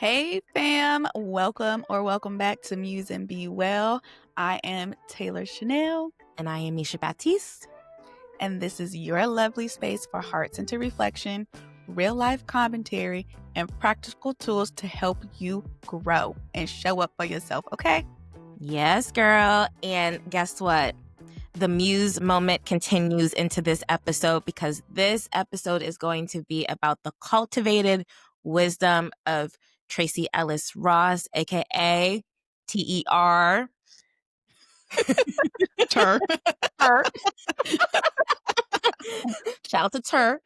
Hey fam, welcome back to Muse and Be Well. I am Taylor Chanel, And I am Misha Battiste. and this is your lovely space for heart-centered reflection, real life commentary, and practical tools to help you grow and show up for yourself, okay? Yes, girl. And guess what? The Muse moment continues into this episode because this episode is going to be about the cultivated wisdom of Tracee Ellis Ross, aka TER. Tur. Her. Shout out to Tur.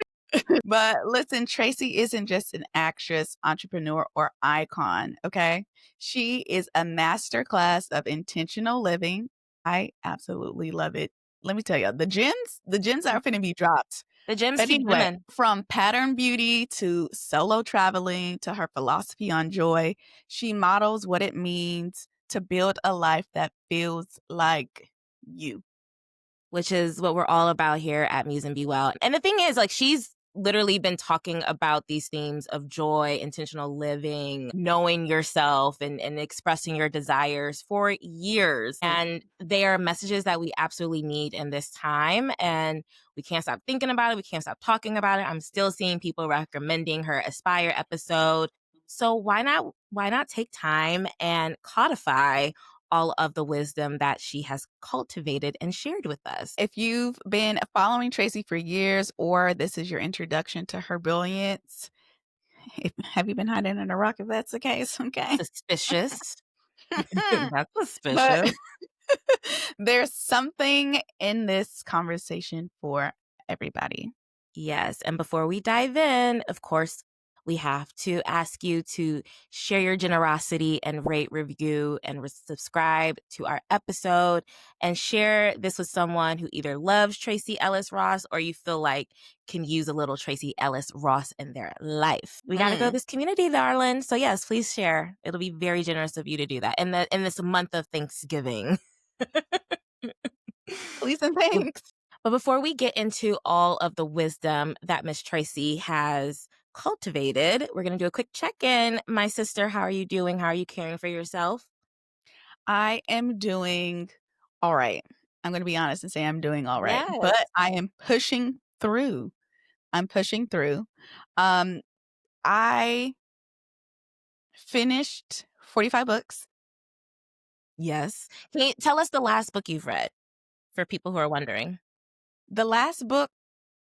But listen, Tracy isn't just an actress, entrepreneur, or icon, okay? She is a masterclass of intentional living. I absolutely love it. Let me tell you, the gems are going to be dropped. The gems But keep anyway, coming. from pattern beauty to solo traveling to her philosophy on joy, she models what it means to build a life that feels like you. Which is what we're all about here at Muse and Be Well. And the thing is, like, she's literally been talking about these themes of joy, intentional living, knowing yourself, and expressing your desires for years. And they are messages that we absolutely need in this time. And we can't stop thinking about it. We can't stop talking about it. I'm still seeing people recommending her Aspire episode. So why not take time and codify all of the wisdom that she has cultivated and shared with us? If you've been following Tracy for years or this is your introduction to her brilliance, have you been hiding in a rock if that's the case? Okay. Suspicious. That's But suspicious. there's something in this conversation for everybody. Yes. And before we dive in, of course, we have to ask you to share your generosity and rate, review, and subscribe to our episode, and share this with someone who either loves Tracee Ellis Ross or you feel like can use a little Tracee Ellis Ross in their life. We got to grow this community, darling. So yes, please share. It'll be very generous of you to do that in this month of Thanksgiving. Please and thanks. But before we get into all of the wisdom that Miss Tracy has cultivated, we're going to do a quick check-in. My sister, how are you doing? How are you caring for yourself? I am doing all right. I'm going to be honest and say I'm doing all right, Yes. but I am pushing through. I'm pushing through. I finished 45 books. Yes. Can you tell us the last book you've read for people who are wondering? The last book,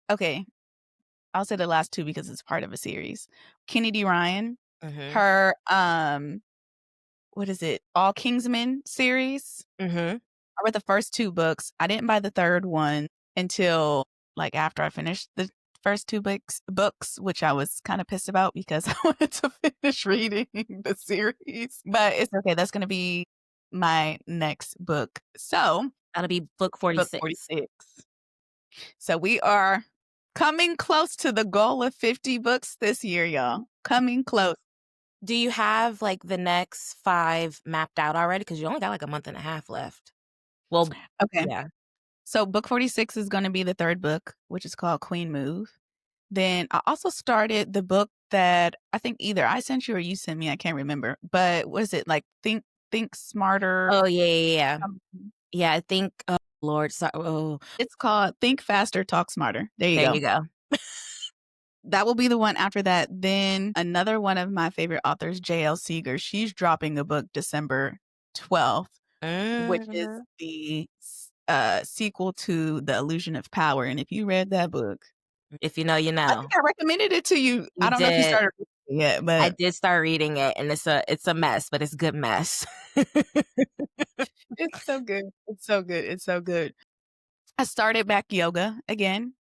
okay, I'll say the last two because it's part of a series. Kennedy Ryan, her what is it? All Kingsmen series. I read the first two books. I didn't buy the third one until like after I finished the first two books, which I was kind of pissed about because I wanted to finish reading the series. But it's okay. That's going to be my next book. So That'll be book 46. book 46. So we are coming close to the goal of 50 books this year, y'all. Coming close. Do you have like the next 5 mapped out already? Because you only got like a month and a half left. Well, Okay. yeah. So book 46 is going to be the third book, which is called Queen Move. Then I also started the book that I think either I sent you or you sent me. I can't remember. But what is it? Like Think Smarter. Oh, yeah. something. Yeah, I think, oh, Lord, sorry. Oh, It's called Think Faster, Talk Smarter. There you there go. you go. That will be the one after that. Then another one of my favorite authors, J.L. Seeger, she's dropping a book December 12th, which is the sequel to The Illusion of Power. And if you read that book, If you know, you know. I think I recommended it to you. I don't know if you started reading it yet, but I did start reading it, and it's a mess, but it's a good mess. it's so good. It's so good. It's so good. I started back yoga again.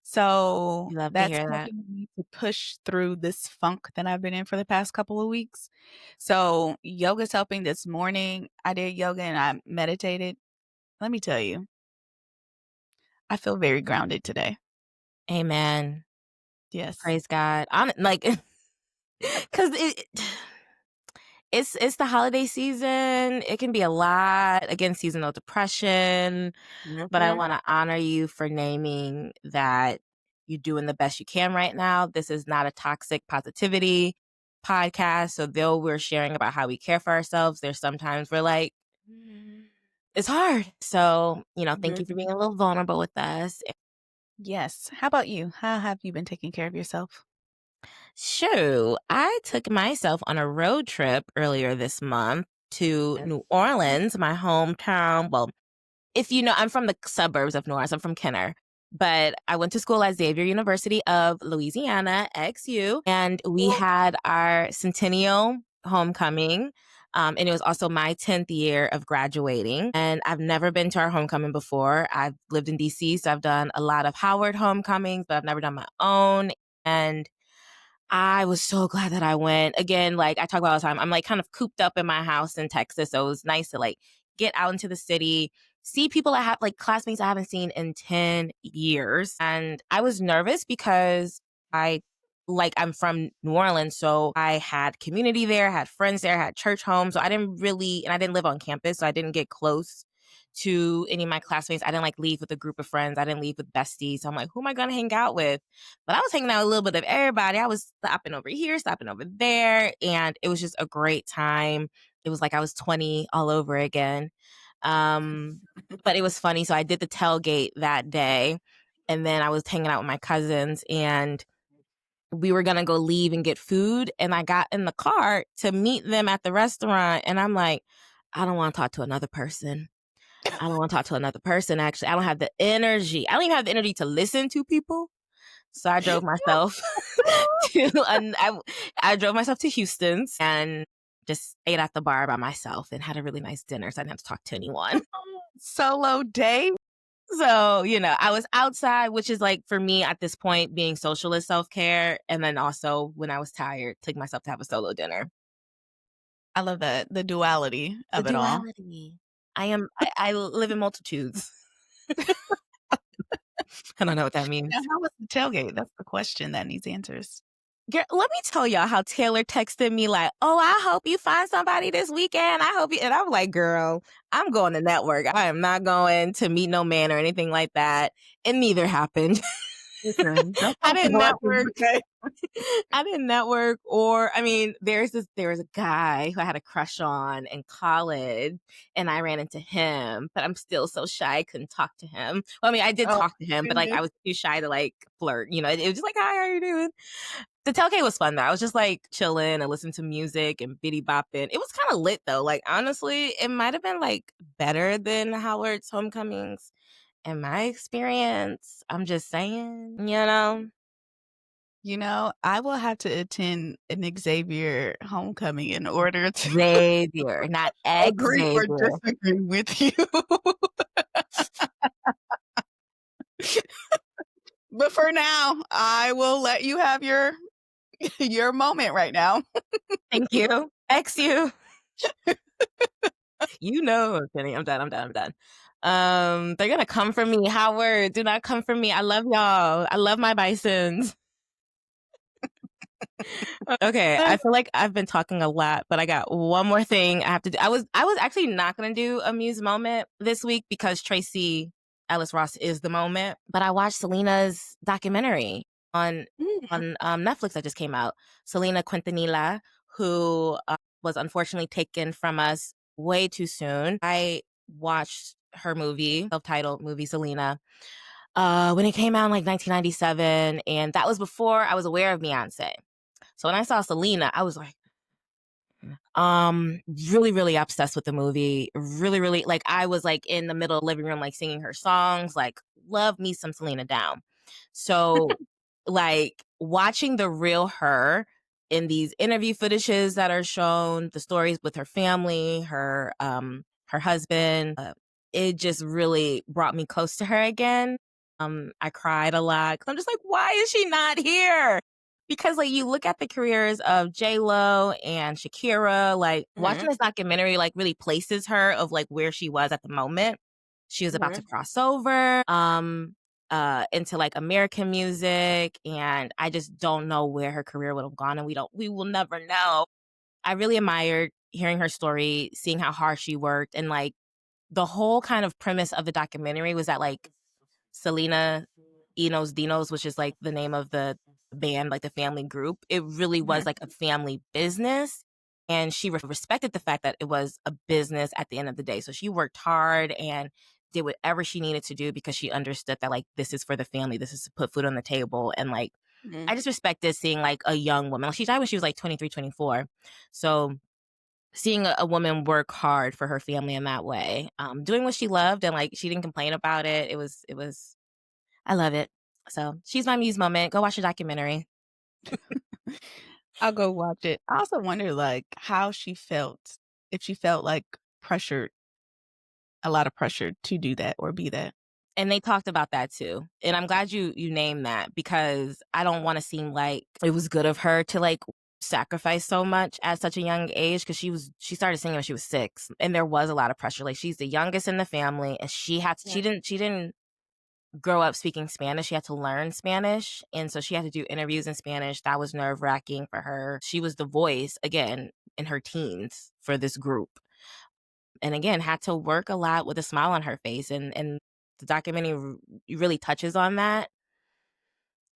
So You love to that's hear that. helping me to push through this funk that I've been in for the past couple of weeks. So yoga's helping. This morning I did yoga and I meditated. Let me tell you, I feel very grounded today. Amen. Yes. Praise God. Like, because it's the holiday season. It can be a lot. Again, seasonal depression. But I want to honor you for naming that you're doing the best you can right now. This is not a toxic positivity. podcast. So though we're sharing about how we care for ourselves, there's sometimes we're like, it's hard. So, thank you for being a little vulnerable with us. Yes. How about you? How have you been taking care of yourself? Sure. I took myself on a road trip earlier this month to New Orleans, my hometown. Well, if you know, I'm from the suburbs of New Orleans. I'm from Kenner. But I went to school at Xavier University of Louisiana, XU, and we had our centennial homecoming. And it was also my 10th year of graduating. And I've never been to our homecoming before. I've lived in DC, so I've done a lot of Howard homecomings, but I've never done my own. And I was so glad that I went. Again, like I talk about all the time, I'm like kind of cooped up in my house in Texas. So it was nice to like get out into the city, see people I have like classmates I haven't seen in 10 years. And I was nervous because I'm from New Orleans. So I had community there, had friends there, had church home. So I didn't really, and I didn't live on campus. So I didn't get close to any of my classmates. I didn't like leave with a group of friends. I didn't leave with besties. So I'm like, who am I going to hang out with? But I was hanging out with a little bit of everybody. I was stopping over here, stopping over there. And it was just a great time. It was like I was 20 all over again. But it was funny. So I did the tailgate that day. And then I was hanging out with my cousins and we were going to go leave and get food. And I got in the car to meet them at the restaurant. And I'm like, I don't want to talk to another person. I don't want to talk to another person, actually. I don't have the energy. I don't even have the energy to listen to people. So I drove myself I drove myself to Houston's and just ate at the bar by myself and had a really nice dinner. So I didn't have to talk to anyone. Solo day. So, I was outside, which is like for me at this point, being social is self-care. And then also when I was tired, took myself to have a solo dinner. I love that. The duality of it all. I live in multitudes. I don't know what that means. Now, how was the tailgate? That's the question that needs answers. Girl, let me tell y'all how Taelor texted me like, oh, I hope you find somebody this weekend. I hope you. And I'm like, girl, I'm going to network. I am not going to meet no man or anything like that. And neither happened. Listen, I didn't network. Okay. I didn't network there was a guy who I had a crush on in college and I ran into him, but I'm still so shy I couldn't talk to him. Well, I did talk to him, but like I was too shy to like flirt. It was just like, hi, how are you doing? The tailgate was fun though. I was just like chilling and listening to music and bitty bopping. It was kind of lit though. Like honestly, it might have been like better than Howard's homecomings in my experience. I'm just saying, I will have to attend an Xavier homecoming in order to Xavier, not agree or Xavier. disagree with you. But for now, I will let you have your moment right now. Thank you. X you. I'm kidding. I'm done. They're gonna come for me. Howard, do not come for me. I love y'all. I love my bisons. Okay, I feel like I've been talking a lot, but I got one more thing I have to do. I was actually not gonna do a Muse moment this week because Tracee Ellis Ross is the moment. But I watched Selena's documentary on Netflix that just came out. Selena Quintanilla, who was unfortunately taken from us way too soon. I watched her movie, self-titled movie Selena, when it came out in like 1997, and that was before I was aware of Beyonce. So when I saw Selena, I was like, really, really obsessed with the movie. Really, really, like I was like in the middle of the living room, like singing her songs, like love me some Selena down. So like watching the real her in these interview footages that are shown, the stories with her family, her husband, it just really brought me close to her again. I cried a lot because I'm just like, why is she not here? Because like you look at the careers of J-Lo and Shakira, like watching this documentary like really places her of like where she was at the moment. She was about to cross over into like American music, and I just don't know where her career would have gone, and we will never know. I really admired hearing her story, seeing how hard she worked, and like the whole kind of premise of the documentary was that like Selena Enos Dinos, which is like the name of the band, like the family group. It really was like a family business. And she respected the fact that it was a business at the end of the day. So she worked hard and did whatever she needed to do because she understood that like this is for the family. This is to put food on the table. And like I just respected seeing like a young woman. Like she died when she was like 23, 24. So seeing a woman work hard for her family in that way, doing what she loved and like she didn't complain about it. It was I love it. So she's my muse moment. Go watch the documentary. I'll go watch it. I also wonder, like, how she felt, if she felt like pressured, a lot of pressure to do that or be that. And they talked about that too. And I'm glad you named that because I don't want to seem like it was good of her to like sacrifice so much at such a young age because she started singing when she was 6 and there was a lot of pressure. Like she's the youngest in the family and she didn't grow up speaking Spanish. She had to learn Spanish. And so she had to do interviews in Spanish. That was nerve-wracking for her. She was the voice, again, in her teens for this group. And again, had to work a lot with a smile on her face. And the documentary really touches on that.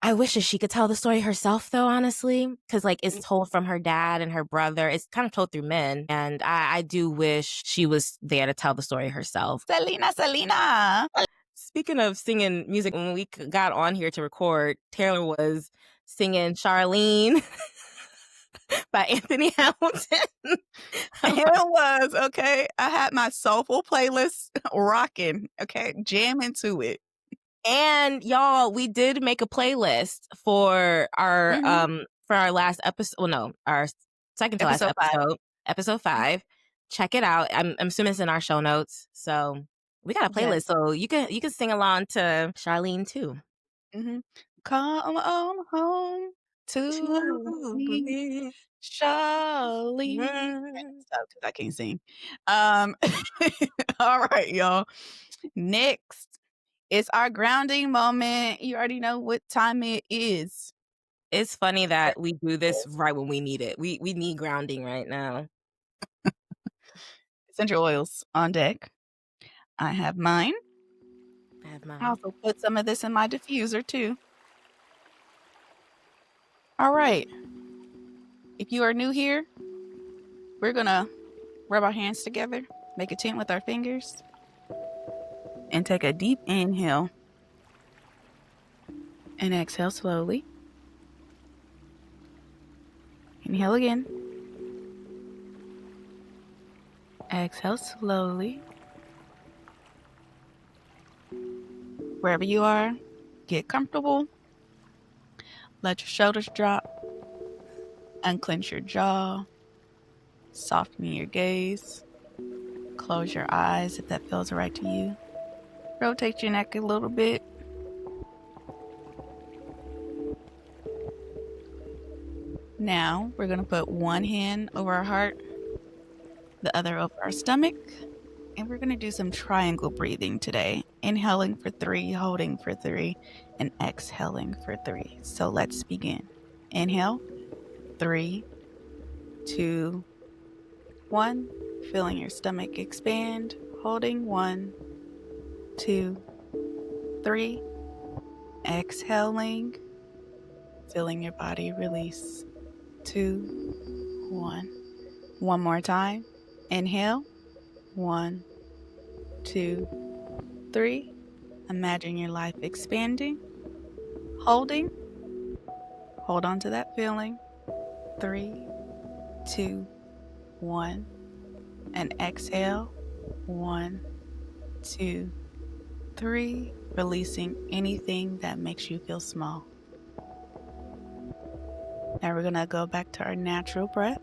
I wish that she could tell the story herself, though, honestly, because like it's told from her dad and her brother. It's kind of told through men. And I do wish she was there to tell the story herself. Selena. Speaking of singing music, when we got on here to record, Taylor was singing Charlene by Anthony Hamilton. It was, okay? I had my soulful playlist rocking, okay? Jamming to it. And y'all, we did make a playlist for our last episode. Well, no, our second to last episode, episode 5. Check it out. I'm assuming it's in our show notes. So we got a playlist, so you can sing along to Charlene too. Come on home to me, Charlene. Stop, because I can't sing. All right, y'all. Next, it's our grounding moment. You already know what time it is. It's funny that we do this right when we need it. We need grounding right now. Essential oils on deck. I have mine. I also put some of this in my diffuser too. All right. If you are new here, we're going to rub our hands together, make a tent with our fingers, and take a deep inhale. And exhale slowly. Inhale again. Exhale slowly. Wherever you are, get comfortable. Let your shoulders drop. Unclench your jaw. Soften your gaze. Close your eyes if that feels right to you. Rotate your neck a little bit. Now, we're going to put one hand over our heart, the other over our stomach, and we're going to do some triangle breathing today. Inhaling for 3, holding for 3, and exhaling for 3. So let's begin. Inhale, 3, 2, 1. Feeling your stomach expand. Holding 1, 2, 3. Exhaling. Feeling your body release. 2, 1. One more time. Inhale. 1, 2, 3. Imagine your life expanding. Holding. Hold on to that feeling. 3, 2, 1. And exhale. 1, 2, 3. Releasing anything that makes you feel small. Now we're going to go back to our natural breath.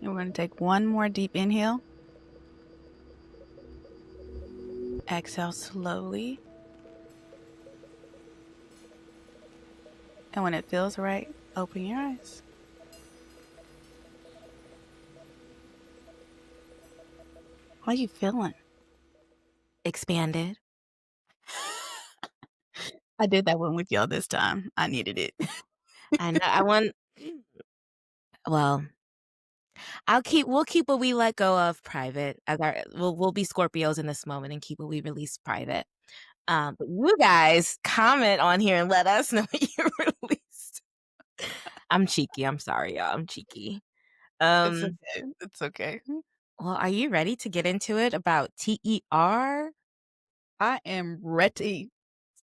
And we're going to take one more deep inhale. Exhale slowly. And when it feels right, open your eyes. How are you feeling? Expanded. I did that one with y'all this time. I needed it. I know. Well, We'll keep what we let go of private as we'll be Scorpios in this moment and keep what we release private. But you guys comment on here and let us know what you released. I'm cheeky. I'm sorry, y'all. I'm cheeky. It's okay. It's okay. Well, are you ready to get into it about TER? I am ready.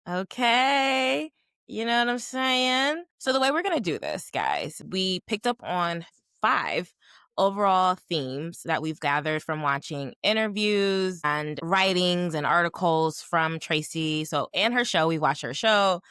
Okay. You know what I'm saying? So the way we're going to do this, guys, we picked up on 5 overall themes that we've gathered from watching interviews and writings and articles from Tracy. So, and her show, we watched her show.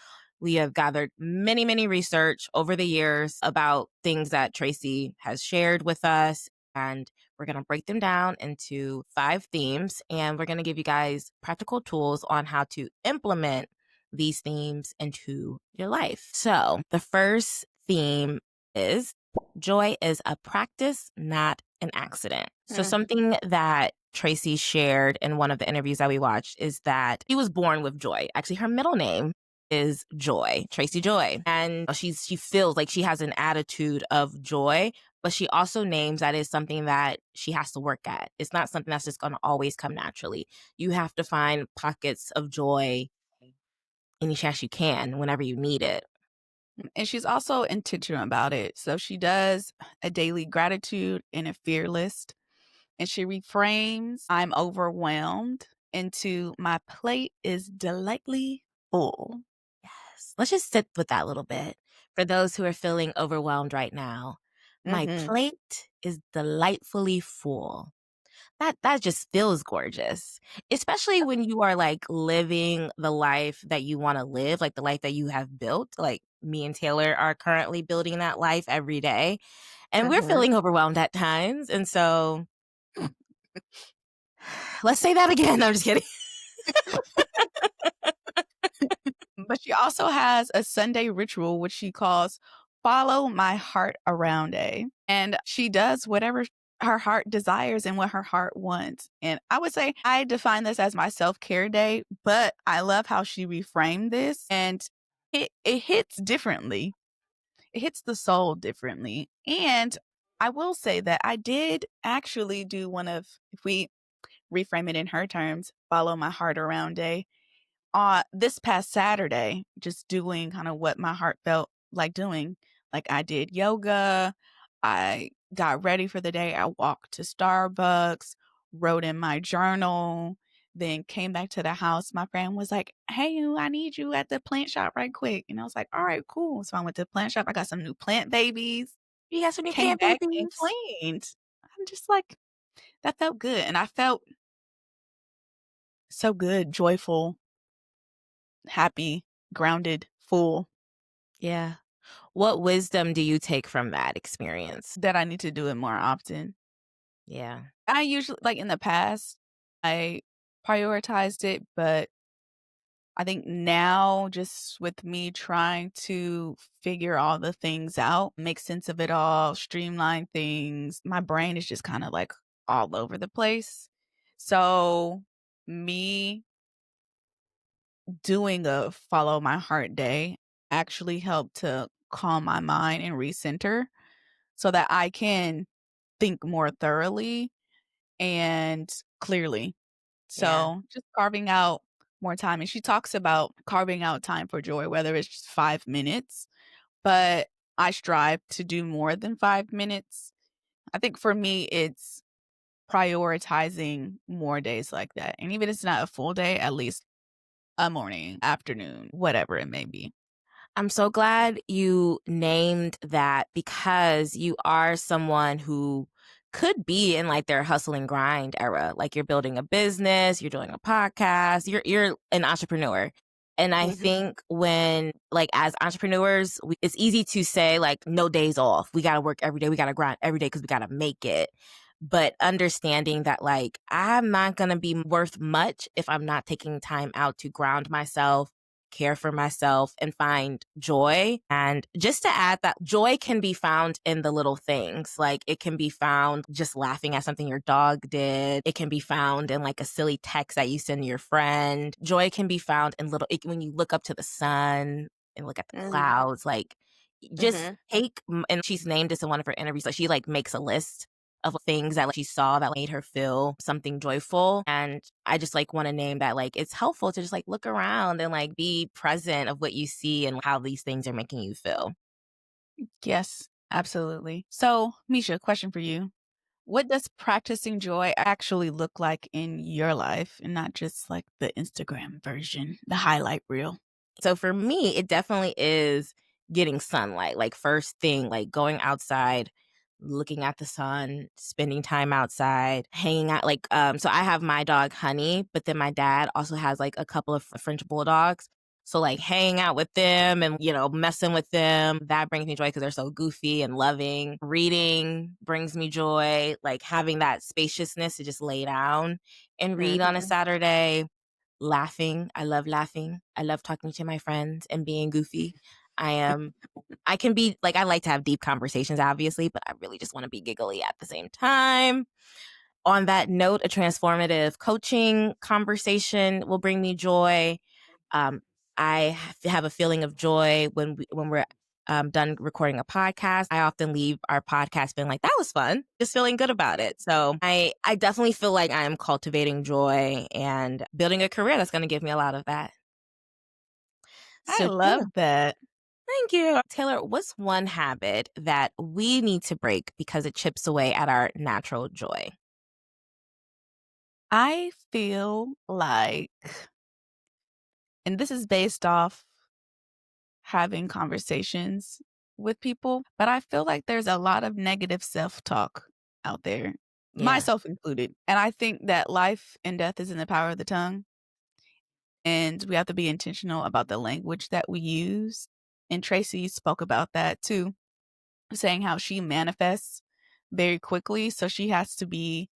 We have gathered many, many research over the years about things that Tracy has shared with us. And we're going to break them down into 5 themes. And we're going to give you guys practical tools on how to implement these themes into your life. So the first theme is joy is a practice, not an accident. So something that Tracy shared in one of the interviews that we watched is that she was born with joy. Actually, her middle name is Joy, Tracy Joy. And she feels like she has an attitude of joy, but she also names that is something that she has to work at. It's not something that's just going to always come naturally. You have to find pockets of joy any chance you can whenever you need it. And she's also intentional about it. So she does a daily gratitude and a fear list. And she reframes I'm overwhelmed into my plate is delightfully full. Yes. Let's just sit with that a little bit. For those who are feeling overwhelmed right now, my plate is delightfully full. That just feels gorgeous, especially when you are like living the life that you want to live, like the life that you have built. Like me and Taelor are currently building that life every day, and we're feeling overwhelmed at times. And so let's say that again. No, I'm just kidding. But she also has a Sunday ritual, which she calls Follow My Heart Around Day. And she does whatever her heart desires and what her heart wants. And I would say I define this as my self-care day, but I love how she reframed this and it hits differently. It hits the soul differently. And I will say that I did actually do one of, if we reframe it in her terms, Follow My Heart Around Day this past Saturday, just doing kind of what my heart felt like doing. Like I did yoga, I got ready for the day, I walked to Starbucks, wrote in my journal, then came back to the house. My friend was like, "Hey, I need you at the plant shop right quick." And I was like, "All right, cool." So I went to the plant shop. I got some new plant babies, You got some new came plant back and babies. cleaned. I'm just like, that felt good. And I felt so good, joyful, happy, grounded, full. Yeah. What wisdom do you take from that experience? That I need to do it more often. Yeah. I usually like in the past, I prioritized it, but I think now just with me trying to figure all the things out, make sense of it all, streamline things, my brain is just kind of like all over the place. So me doing a follow my heart day actually helped to calm my mind and recenter so that I can think more thoroughly and clearly. Yeah. So just carving out more time. And she talks about carving out time for joy, whether it's just 5 minutes, but I strive to do more than 5 minutes. I think for me, it's prioritizing more days like that. And even if it's not a full day, at least a morning, afternoon, whatever it may be. I'm so glad you named that because you are someone who could be in like their hustle and grind era. Like you're building a business, you're doing a podcast, you're an entrepreneur. And I think when like as entrepreneurs, it's easy to say like no days off. We got to work every day. We got to grind every day because we got to make it. But understanding that like I'm not going to be worth much if I'm not taking time out to ground myself, care for myself, and find joy. And just to add that joy can be found in the little things. Like it can be found just laughing at something your dog did. It can be found in like a silly text that you send your friend. Joy can be found in when you look up to the sun and look at the clouds. Like just take, and she's named this in one of her interviews, like she like makes a list of things that she saw that made her feel something joyful. And I just want to name that it's helpful to just look around and be present of what you see and how these things are making you feel. Yes, absolutely. So, Misha, question for you. What does practicing joy actually look like in your life and not just the Instagram version, the highlight reel? So for me, it definitely is getting sunlight. First thing, going outside, looking at the sun, spending time outside, hanging out. So I have my dog Honey, but then my dad also has a couple of French bulldogs. So hanging out with them and messing with them, that brings me joy because they're so goofy and loving. Reading brings me joy. Having that spaciousness to just lay down and read on a Mhm. Saturday. Laughing. I love laughing. I love talking to my friends and being goofy. I can be I like to have deep conversations, obviously, but I really just want to be giggly at the same time. On that note, a transformative coaching conversation will bring me joy. Um, have a feeling of joy when we're done recording a podcast. I often leave our podcast feeling that was fun, just feeling good about it. So I definitely feel like I am cultivating joy and building a career that's going to give me a lot of that. I So yeah, love that. thank you. Taylor, what's one habit that we need to break because it chips away at our natural joy? I feel like, and this is based off having conversations with people, but I feel like there's a lot of negative self-talk out there, Yeah. myself included. And I think that life and death is in the power of the tongue, and we have to be intentional about the language that we use. And Tracy spoke about that too, saying how she manifests very quickly, so she has to be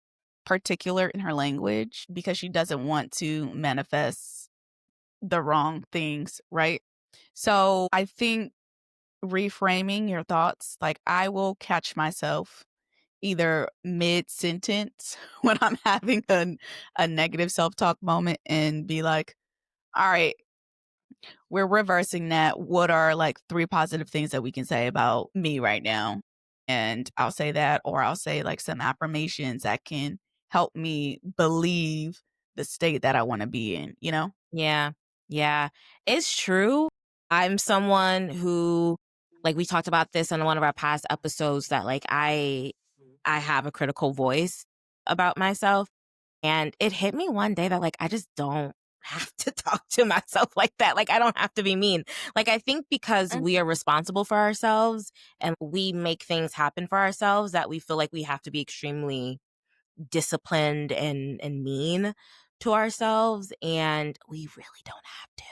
particular in her language because she doesn't want to manifest the wrong things, right? So I think reframing your thoughts, I will catch myself either mid sentence when I'm having a negative self talk moment and be like, all right, we're reversing that. What are three positive things that we can say about me right now? And I'll say that, or I'll say some affirmations that can help me believe the state that I want to be in, you know? Yeah. Yeah. It's true. I'm someone who we talked about this on one of our past episodes that I have a critical voice about myself. And it hit me one day that I just don't have to talk to myself like that. I don't have to be mean. I think because Mm. we are responsible for ourselves and we make things happen for ourselves that we feel like we have to be extremely disciplined and mean to ourselves. And we really don't have to.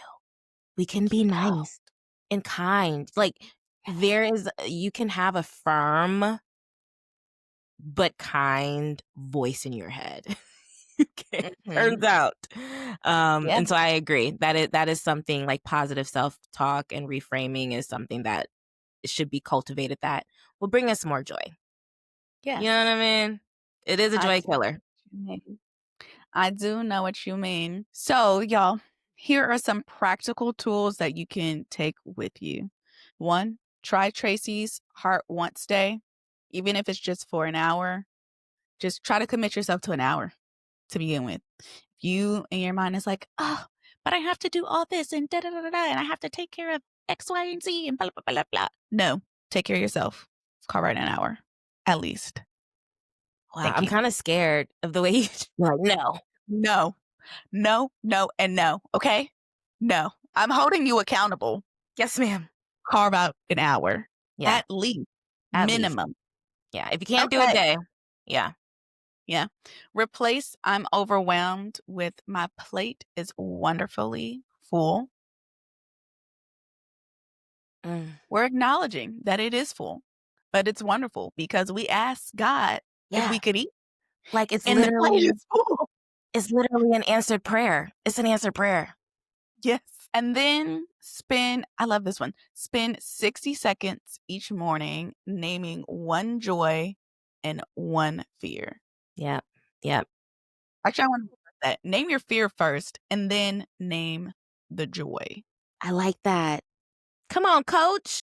We can be You know? nice and kind. Yes. You can have a firm but kind voice in your head. Okay, Mhm. turns out. Yeah. And so I agree that is something positive self-talk and reframing is something that should be cultivated that will bring us more joy. You know what Yes. I mean? It is a I joy do know killer. what you mean. I do know what you mean. So, y'all, here are some practical tools that you can take with you. One, try Tracy's Heart Once Day, even if it's just for an hour. Just try to commit yourself to an hour to begin with. If you in your mind is like, oh, but I have to do all this and da da da da da, and I have to take care of X, Y, and Z and blah blah blah blah blah. No, take care of yourself. Carve an hour, at least. Wow, Thank I'm you. kinda scared of the way you're like, "No." No, no, no, and no. Okay, no. I'm holding you accountable. "Yes, ma'am." Carve out an hour, Yeah, at least, at least. minimum. Yeah, if you can't do a Okay. day, yeah. Yeah. Replace I'm overwhelmed with my plate is wonderfully full. Mm, We're acknowledging that it is full, but it's wonderful because we asked God if yeah, we could eat, it's and the plate literally is full. an answered prayer. It's an answered prayer. Yes. And then I love this one, spend 60 seconds each morning naming one joy and one fear. Yep, yep. Actually, I want to that. Name your fear first and then name the joy. I like that. Come on, coach.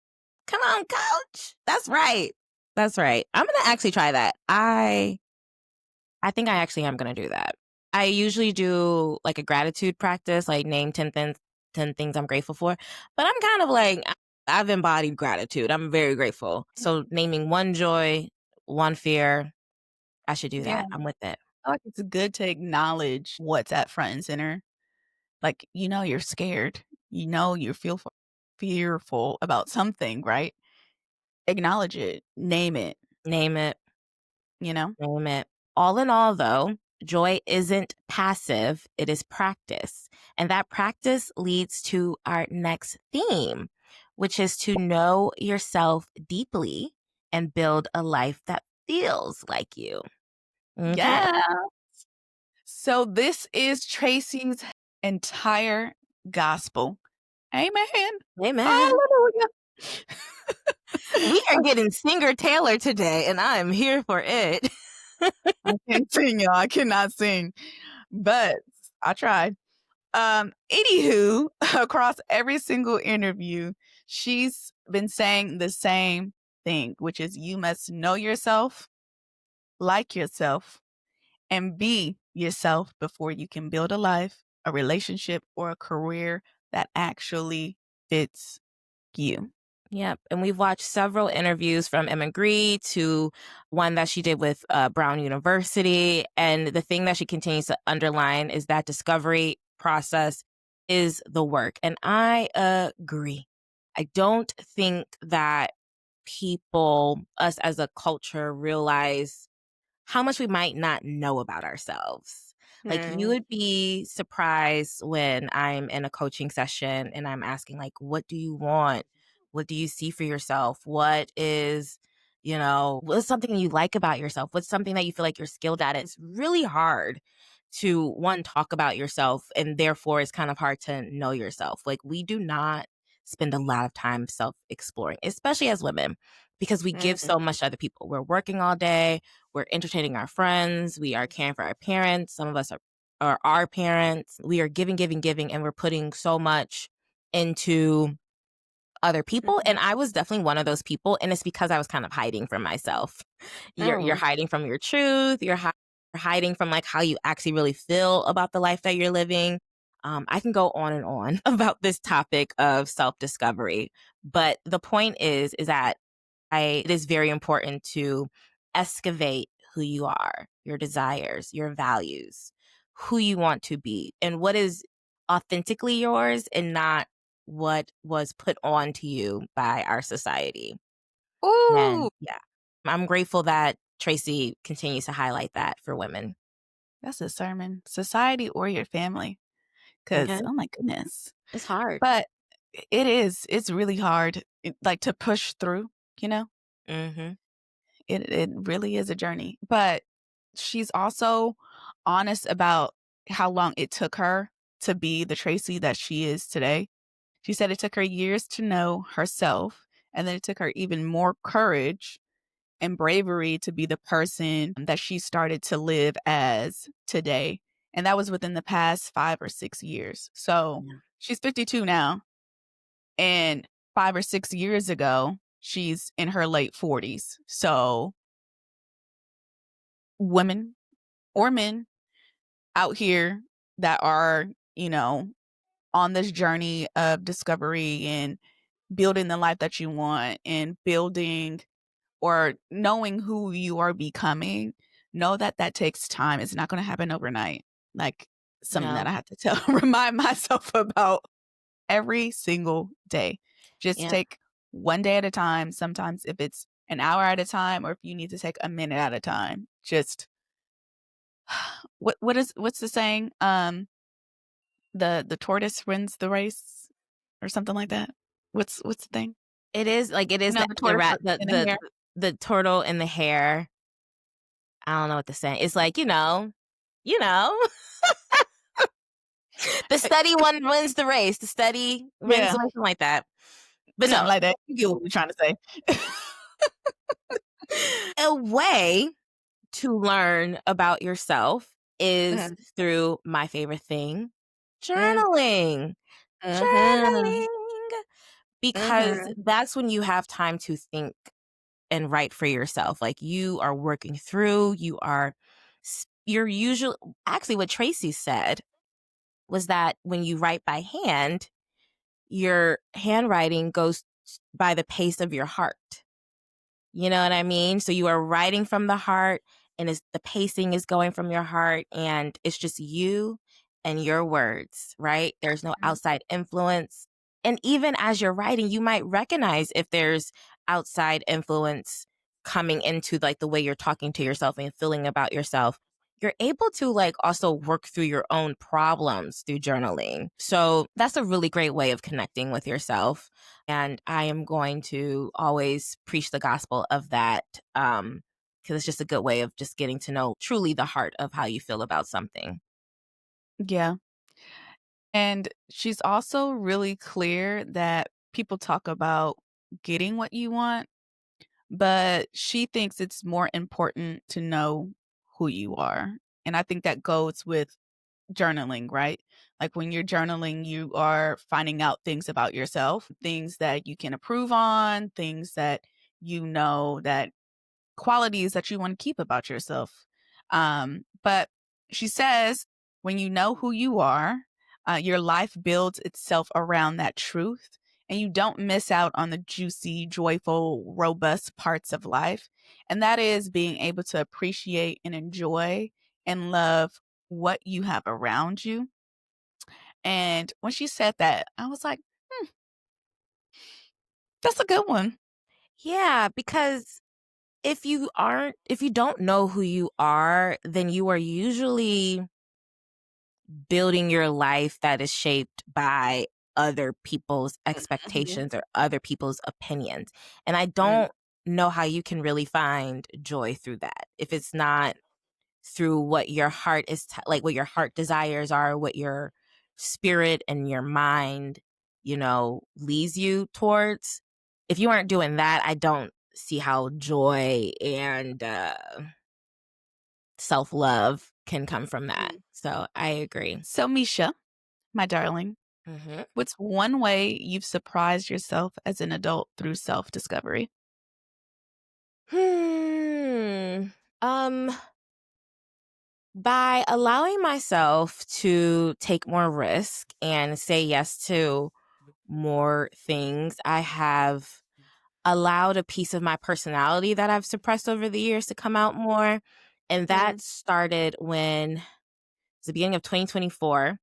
Come on, coach. That's right. That's right. I'm gonna actually try that. I think I actually am gonna do that. I usually do like a gratitude practice, like name 10 things I'm grateful for. But I'm kind of like I've embodied gratitude. I'm very grateful. So naming one joy, one fear, I should do Yeah. that. I'm with it. I feel like it's good to acknowledge what's at front and center. Like, you're scared. You feel fearful about something, right? Acknowledge it. Name it, Name it. you know? Name it. All in all, though, joy isn't passive, it is practice. And that practice leads to our next theme, which is to know yourself deeply and build a life that feels like you. Okay. Yeah. So this is Tracy's entire gospel. Amen. Amen. Hallelujah. We are getting singer Taelor today, and I'm here for it. I can't sing, y'all. I cannot sing, but I tried. Anywho, across every single interview, she's been saying the same thing, which is you must know yourself, like yourself, and be yourself before you can build a life, a relationship, or a career that actually fits you. Yep. And we've watched several interviews from Emma Gree to one that she did with Brown University. And the thing that she continues to underline is that discovery process is the work. And I agree. I don't think that people, us as a culture, realize how much we might not know about ourselves. Like you would be surprised when I'm in a coaching session and I'm asking like, what do you want? What do you see for yourself? What is, what's something you like about yourself? What's something that you feel like you're skilled at? It's really hard to one, talk about yourself, and therefore it's kind of hard to know yourself. Like we do not spend a lot of time self-exploring, especially as women, because we give so much to other people. We're working all day, we're entertaining our friends, we are caring for our parents. Some of us are our parents. We are giving, giving, giving, and we're putting so much into other people. And I was definitely one of those people. And it's because I was kind of hiding from myself. You're hiding from your truth. You're hiding from like how you actually really feel about the life that you're living. I can go on and on about this topic of self-discovery. But the point is that it is very important to excavate who you are, your desires, your values, who you want to be, and what is authentically yours and not what was put on to you by our society. Ooh, And yeah, I'm grateful that Tracy continues to highlight that for women. that's a sermon. Society or your family. Okay. Because, oh my goodness. It's hard. But it is. It's really hard, like to push through, you know? Mm-hmm. It really is a journey. But she's also honest about how long it took her to be the Tracy that she is today. She said it took her years to know herself, and then it took her even more courage and bravery to be the person that she started to live as today. And that was within the past 5 or 6 years. So Yeah. she's 52 now. And 5 or 6 years ago, she's in her late 40s. So women or men out here that are, on this journey of discovery and building the life that you want and building or knowing who you are becoming, know that that takes time. It's not going to happen overnight. Like something that No. I have to remind myself about every single day. Just Yeah. take one day at a time. Sometimes if it's an hour at a time or if you need to take a minute at a time, just what's the saying? The tortoise wins the race or something like that. What's the thing? It is The the tortoise rat, and the hare. the turtle and the hare. I don't know what to say. It's like, you know, the steady one wins the race. The steady wins Yeah, the race, something like that. But something no, like that. You get what we're trying to say. a way to learn about yourself is Mhm, through my favorite thing, mm, journaling. mhm, Journaling. Because mhm, that's when you have time to think and write for yourself. Like you are working through, you're usually, actually what Tracy said was that when you write by hand, your handwriting goes by the pace of your heart. You know what I mean? So you are writing from the heart, and the pacing is going from your heart, and it's just you and your words, right? There's no Mhm. outside influence. And even as you're writing, you might recognize if there's outside influence coming into like the way you're talking to yourself and feeling about yourself. You're able to like also work through your own problems through journaling. So that's a really great way of connecting with yourself. And I am going to always preach the gospel of that, because it's just a good way of just getting to know truly the heart of how you feel about something. Yeah. And she's also really clear that people talk about getting what you want, but she thinks it's more important to know who you are. And I think that goes with journaling, right? Like when you're journaling, you are finding out things about yourself, things that you can improve on, things that you know that qualities that you want to keep about yourself. But she says when you know who you are, your life builds itself around that truth, and you don't miss out on the juicy, joyful, robust parts of life. And that is being able to appreciate and enjoy and love what you have around you. And when she said that, I was like, hmm, that's a good one. Yeah, because if you don't know who you are, then you are usually building your life that is shaped by other people's Mhm. expectations or other people's opinions. And I Mm. don't know how you can really find joy through that if it's not through what your heart is like what your heart desires are, what your spirit and your mind, leads you towards. If you aren't doing that, I don't see how joy and self-love can come from that. Mm. So I agree. So, Misha, my darling, Hmm. what's one way you've surprised yourself as an adult through self discovery? Hmm. Um, by allowing myself to take more risk and say yes to more things, I have allowed a piece of my personality that I've suppressed over the years to come out more. And that Mm. started when it's the beginning of 2024.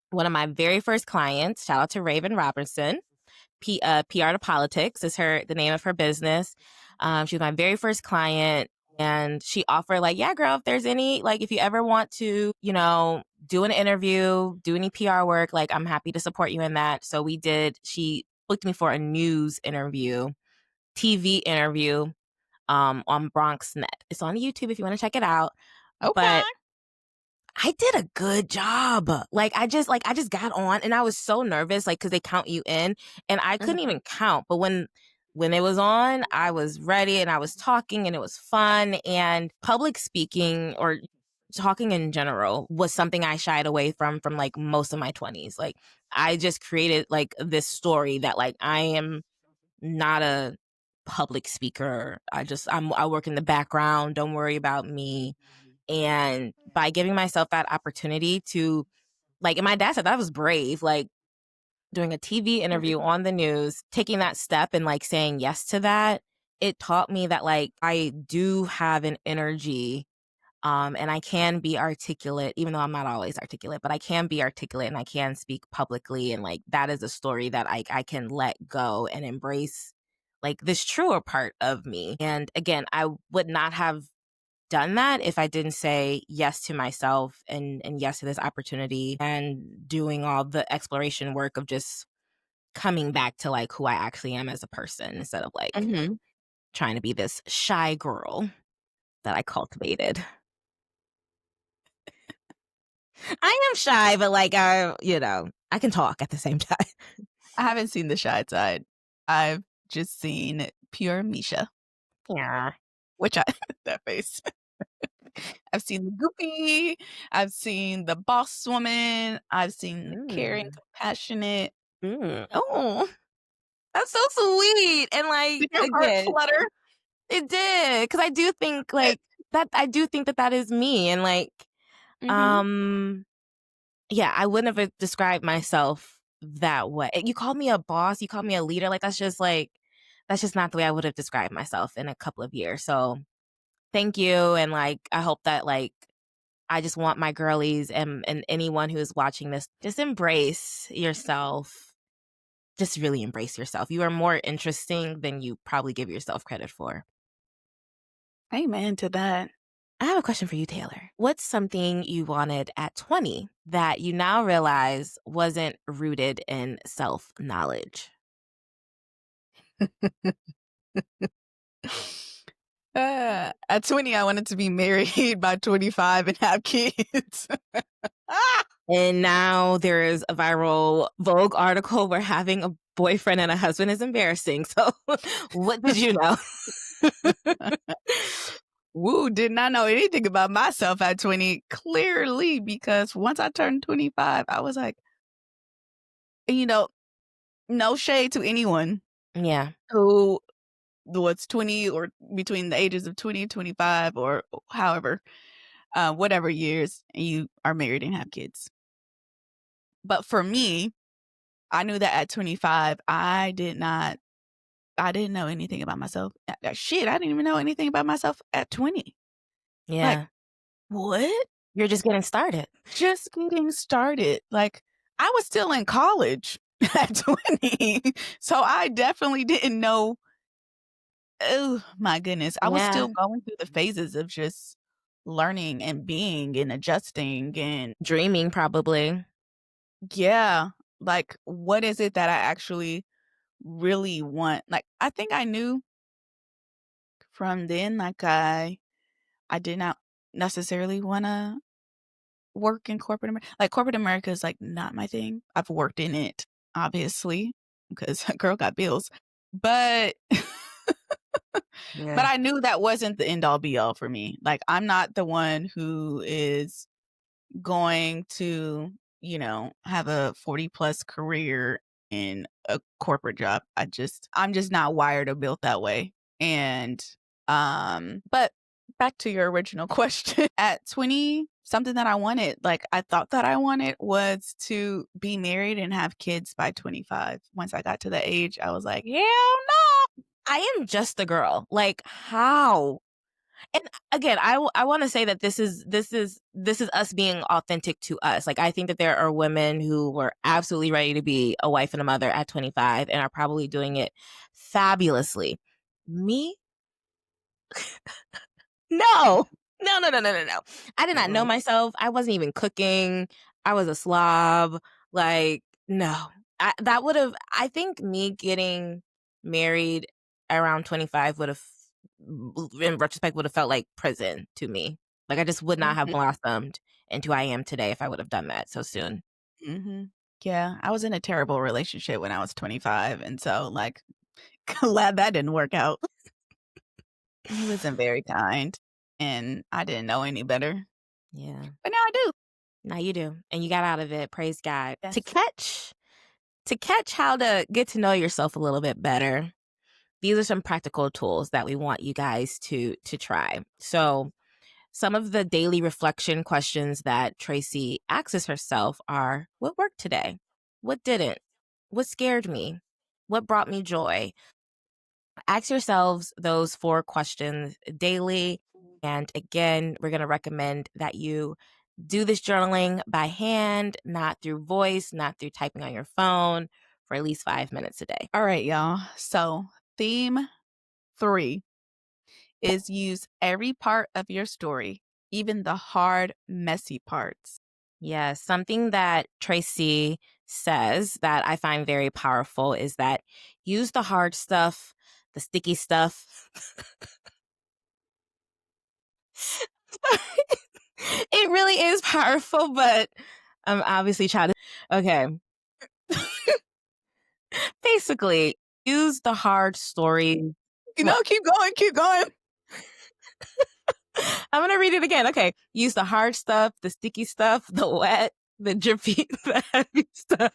One of my very first clients, shout out to Raven Robertson, PR to Politics is the name of her business. She was my very first client, and she offered like, yeah, girl, if there's any, like, if you ever want to, do an interview, do any PR work, like, I'm happy to support you in that. So we did. She booked me for a news interview, TV interview, on BronxNet. It's on YouTube if you want to check it out. Okay. But I did a good job. Like I just got on and I was so nervous, like, cause they count you in and I couldn't Mhm. even count. But when it was on, I was ready and I was talking and it was fun. And public speaking or talking in general was something I shied away from like most of my 20s. Like I just created like this story that like I am not a public speaker. I work in the background. Don't worry about me. And by giving myself that opportunity to, like, and my dad said that was brave, like doing a TV interview Mhm. on the news, taking that step and like saying yes to that, it taught me that like I do have an energy, and I can be articulate, even though I'm not always articulate, but I can be articulate and I can speak publicly. And like that is a story that I can let go and embrace like this truer part of me. And again, I would not have done that if I didn't say yes to myself and yes to this opportunity and doing all the exploration work of just coming back to like who I actually am as a person instead of like Mhm. trying to be this shy girl that I cultivated. I am shy, but like I can talk at the same time. I haven't seen the shy side. I've just seen pure Misha, Yeah. which I that face. I've seen the goopy, I've seen the boss woman, I've seen the caring, Mm. compassionate. Mm. Oh, that's so sweet. And like Did your heart again, flutter? It did, because I do think like that. I do think that that is me, and like, yeah, I wouldn't have described myself that way. You called me a boss, you called me a leader. Like that's just not the way I would have described myself in a couple of years. So thank you, and like I hope that like I just want my girlies and anyone who is watching this, just embrace yourself. Just really embrace yourself. You are more interesting than you probably give yourself credit for. Amen to that. I have a question for you, Taelor. What's something you wanted at 20 that you now realize wasn't rooted in self-knowledge? At 20, I wanted to be married by 25 and have kids. And now there is a viral Vogue article where having a boyfriend and a husband is embarrassing. So what did you know? Woo, did not know anything about myself at 20, clearly, because once I turned 25, I was like, no shade to anyone who was 20 or between the ages of 20 and 25 or however, whatever years, and you are married and have kids. But for me, I knew that at 25, I didn't know anything about myself. Shit, I didn't even know anything about myself at 20. Yeah. Like, what? You're just getting started. Just getting started. Like, I was still in college at 20. So I definitely didn't know. Oh, my goodness. I was still going through the phases of just learning and being and adjusting and dreaming, probably. Yeah. Like, what is it that I actually really want? Like, I think I knew from then, like, I did not necessarily want to work in corporate America. Like, corporate America is like not my thing. I've worked in it, obviously, because a girl got bills. But but I knew that wasn't the end all be all for me. Like, I'm not the one who is going to, have a 40 plus career in a corporate job. I'm just not wired or built that way. And but back to your original question. At 20, something that I wanted, like I thought that I wanted, was to be married and have kids by 25. Once I got to the age, I was like, hell no. I am just a girl. Like, how? And again, I want to say that this is us being authentic to us. Like, I think that there are women who were absolutely ready to be a wife and a mother at 25 and are probably doing it fabulously. Me? No. I did not know myself. I wasn't even cooking. I was a slob. Like, no. I think me getting married around 25 would have, in retrospect, would have felt like prison to me. Like, I just would not have blossomed into who I am today if I would have done that so soon. Yeah, I was in a terrible relationship when I was 25. And so, like, glad that didn't work out. He wasn't very kind, and I didn't know any better. Yeah. But now I do. Now you do. And you got out of it. Praise God. Yes. To catch how to get to know yourself a little bit better, these are some practical tools that we want you guys to try. So some of the daily reflection questions that Tracy asks herself are: what worked today? What didn't? What scared me? What brought me joy? Ask yourselves those 4 questions daily. And again, we're going to recommend that you do this journaling by hand, not through voice, not through typing on your phone, for at least 5 minutes a day. All right, y'all. So theme 3 is use every part of your story, even the hard, messy parts. Yeah, something that Tracy says that I find very powerful is that use the hard stuff, the sticky stuff. It really is powerful, but I'm obviously trying to. Okay. Basically, use the hard story. Keep going. I'm going to read it again. Okay. Use the hard stuff, the sticky stuff, the wet, the drippy, the heavy stuff.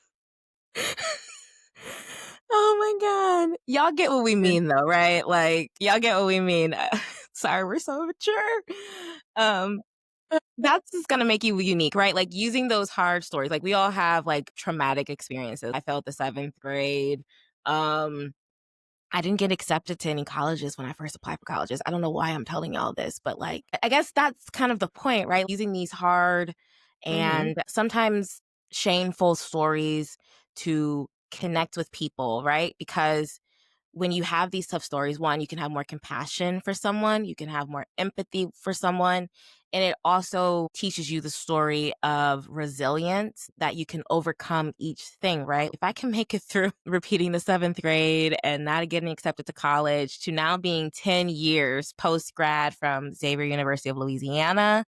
Oh my God. Y'all get what we mean though, right? Like y'all get what we mean. Sorry, we're so mature. Um, that's just gonna make you unique, right? Like using those hard stories. Like we all have like traumatic experiences. I failed the 7th grade. I didn't get accepted to any colleges when I first applied for colleges. I don't know why I'm telling y'all this, but like, I guess that's kind of the point, right? Using these hard Mm-hmm. and sometimes shameful stories to connect with people, right? Because when you have these tough stories, one, you can have more compassion for someone, you can have more empathy for someone. And it also teaches you the story of resilience that you can overcome each thing, right? If I can make it through repeating the 7th grade and not getting accepted to college to now being 10 years post grad from Xavier University of Louisiana,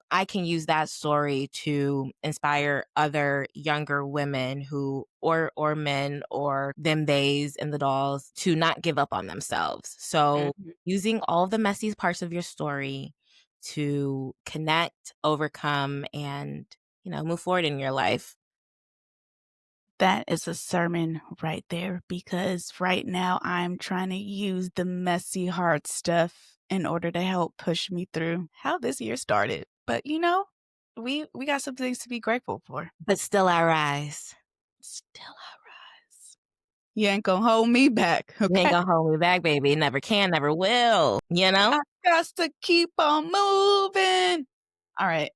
I can use that story to inspire other younger women who or men or them theys and the dolls to not give up on themselves. So Mm-hmm. using all the messy parts of your story to connect, overcome, and move forward in your life. That is a sermon right there because right now I'm trying to use the messy, hard stuff in order to help push me through how this year started. But we got some things to be grateful for. But still I rise. Still I rise. You ain't gonna hold me back, You ain't okay? gonna hold me back, baby. Never can, never will. I got to keep on moving. All right.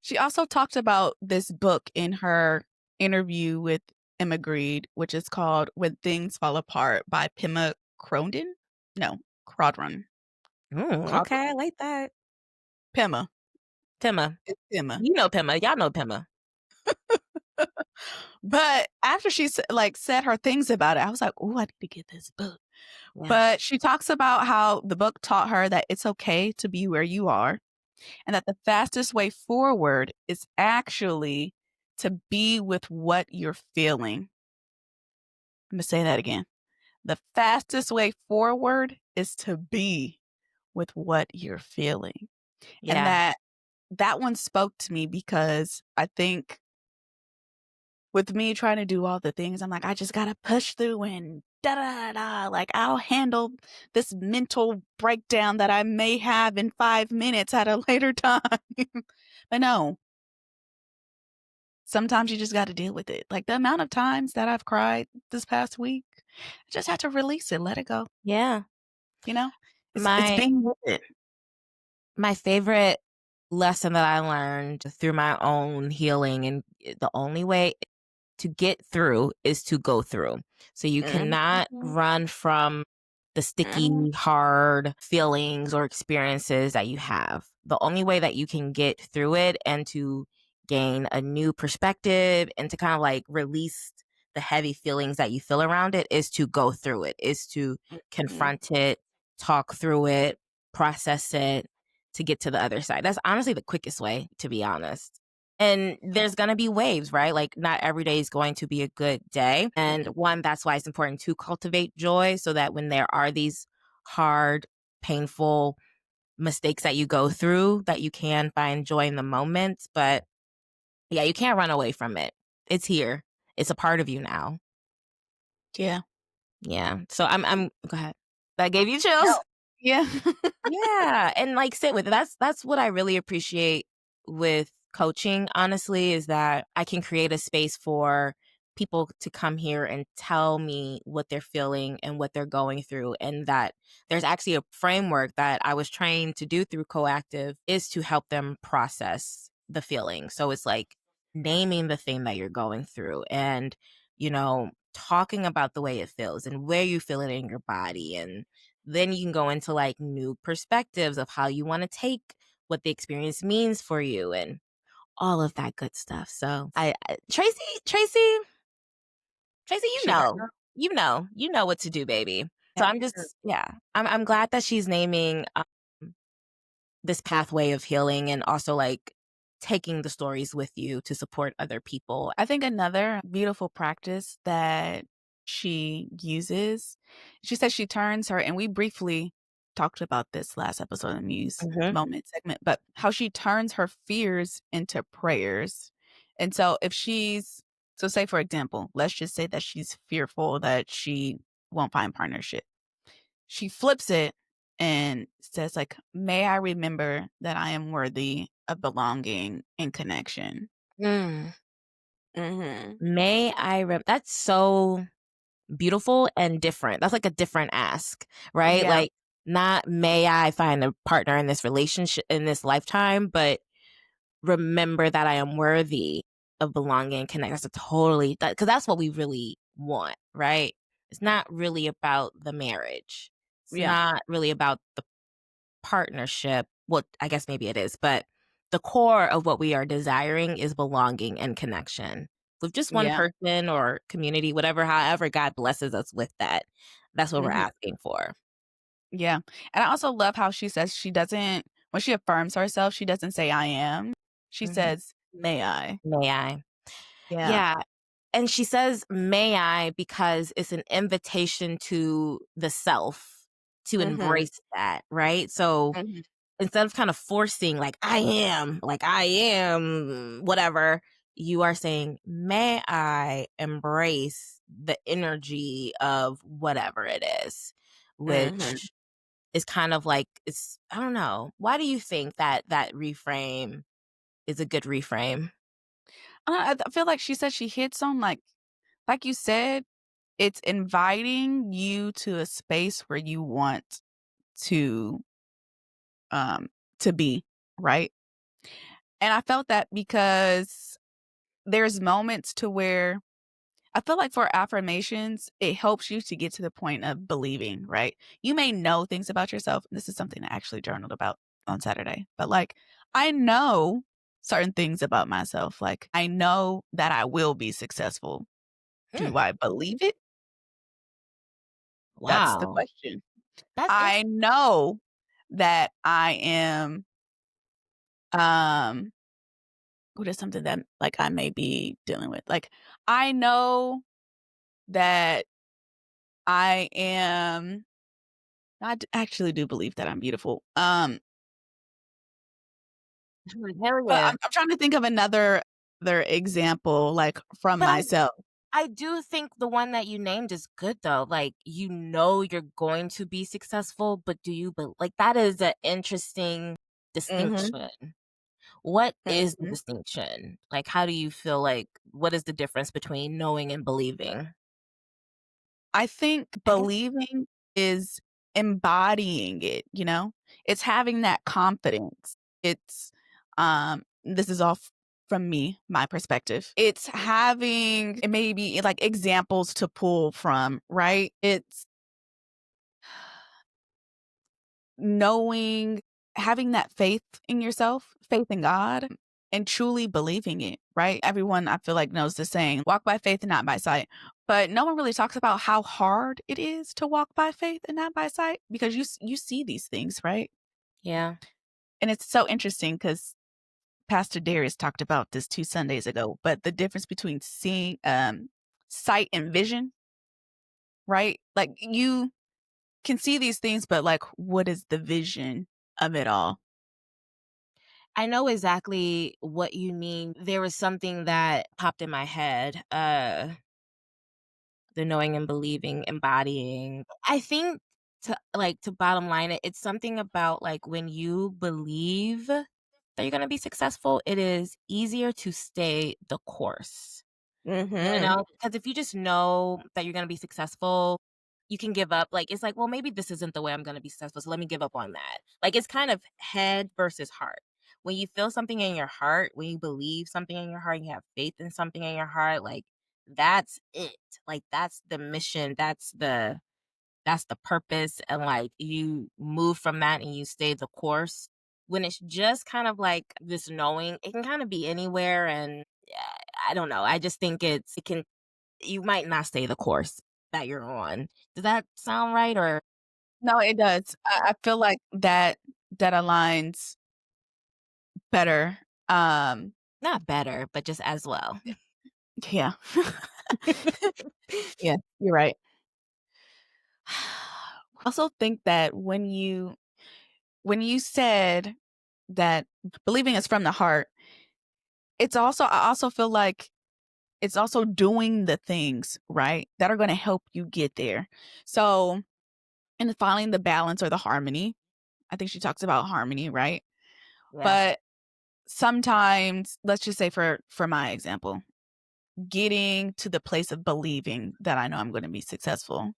She also talked about this book in her interview with Emma Grede, which is called When Things Fall Apart by Pema Crondon? No, Crodron. Okay, Codron? I like that. Pema. Pima. It's Pema. You know Pima. Y'all know Pima. But after she said her things about it, I was like, "Oh, I need to get this book." Yeah. But she talks about how the book taught her that it's okay to be where you are and that the fastest way forward is actually to be with what you're feeling. I'm going to say that again. The fastest way forward is to be with what you're feeling. And Yeah. that one spoke to me because I think with me trying to do all the things, I'm like, I just gotta push through and da da da. Like I'll handle this mental breakdown that I may have in 5 minutes at a later time. But no, sometimes you just got to deal with it. Like the amount of times that I've cried this past week, I just had to release it, let it go. Yeah. You know, it's My being with it. my favorite lesson that I learned through my own healing, and the only way to get through is to go through. So you cannot Mhm. run from the Mhm. sticky, hard feelings or experiences that you have. The only way that you can get through it and to gain a new perspective and to kind of like release the heavy feelings that you feel around it is to go through it, is to Mhm. confront it, talk through it, process it to get to the other side. That's honestly the quickest way, to be honest. And there's going to be waves, right? Like not every day is going to be a good day. And one, that's why it's important to cultivate joy so that when there are these hard, painful mistakes that you go through, that you can find joy in the moment. But yeah, you can't run away from it. It's here. It's a part of you now. Yeah. Yeah. So I'm go ahead. That gave you No. chills? Yeah. Yeah, and like sit with it. That's what I really appreciate with coaching, honestly, is that I can create a space for people to come here and tell me what they're feeling and what they're going through, and that there's actually a framework that I was trained to do through Coactive is to help them process the feeling. So it's like naming the thing that you're going through and talking about the way it feels and where you feel it in your body, and then you can go into like new perspectives of how you want to take what the experience means for you and all of that good stuff. So Tracy, She right now. you know what to do, baby. So Yeah. I'm just, yeah, I'm glad that she's naming this pathway of healing and also like taking the stories with you to support other people. I think another beautiful practice that she uses, she says she turns her, and we briefly talked about this last episode of the Muse Mhm. moment segment, but how she turns her fears into prayers. And so if she's So say, for example, let's just say that she's fearful that she won't find partnership. She flips it and says like, may I remember that I am worthy of belonging and connection. Mm. Mhm. That's so beautiful and different. That's like a different ask, right? Yeah. Like, not may I find a partner in this relationship in this lifetime, but remember that I am worthy of belonging and connect. That's a totally that because that's what we really want, right? It's not really about the marriage. It's Yeah. not really about the partnership. Well, I guess maybe it is, but the core of what we are desiring is belonging and connection with just one Yeah. person or community, whatever, however God blesses us with that. That's what we're Mhm. asking for. Yeah. And I also love how she says she doesn't when she affirms herself, she doesn't say I am. She Mhm. says, "May I?" May I? Yeah. Yeah. And she says, may I, because it's an invitation to the self to Mhm. embrace that, right? So Mhm. instead of kind of forcing, like I am, whatever, you are saying, may I embrace the energy of whatever it is, Mhm. which is kind of like, I don't know. Why do you think that that reframe is a good reframe? I feel like she said she hits on like you said, it's inviting you to a space where you want to um to be, right? And I felt that because there's moments to where I feel like for affirmations, it helps you to get to the point of believing, right? You may know things about yourself. This is something I actually journaled about on Saturday, but like I know certain things about myself. Like I know that I will be successful. Hmm. Do I believe it? That's the Wow. question. That's I know that I am, um, what is something that like I may be dealing with? Like I know that I am actually do believe that I'm beautiful. hell But yeah. I'm trying to think of another example, like, from But myself. I do think the one that you named is good though. Like, you know you're going to be successful, but do you like that is an interesting Mhm, distinction. What is the mhm. distinction? Like, how do you feel like what is the difference between knowing and believing? I think I guess believing is embodying it, you know? It's having that confidence. It's, this is all from me, my perspective. It's having maybe, like, examples to pull from, right? It's knowing having that faith in yourself, faith in God, and truly believing it, right? Everyone I feel like knows the saying, walk by faith and not by sight. But no one really talks about how hard it is to walk by faith and not by sight because you see these things, right? yeah. And it's so interesting because Pastor Darius talked about this 2 Sundays ago, but the difference between seeing sight and vision, right? Like you can see these things, but like what is the vision of it all? I know exactly what you mean. There was something that popped in my head. The knowing and believing, embodying. I think to bottom line it, it's something about like when you believe that you're gonna be successful, it is easier to stay the course. You Mhm. know, because if you just know that you're gonna be successful, you can give up. Like, it's like, well, maybe this isn't the way I'm gonna be successful, so let me give up on that. Like, it's kind of head versus heart. When you feel something in your heart, when you believe something in your heart, you have faith in something in your heart, like that's it. Like that's the mission. That's the purpose. And like you move from that and you stay the course. When it's just kind of like this knowing, it can kind of be anywhere and yeah, I don't know. I just think it can you might not stay the course that you're on. Does that sound right or No, it does. I feel like that aligns better. Um, not better, but just as well? yeah. Yeah, you're right. I also think that when you said that believing is from the heart, I also feel like it's also doing the things, right, that are going to help you get there. So, and finding the balance or the harmony. I think she talks about harmony, right? Yeah. But sometimes, let's just say for my example, getting to the place of believing that I know I'm going to be successful.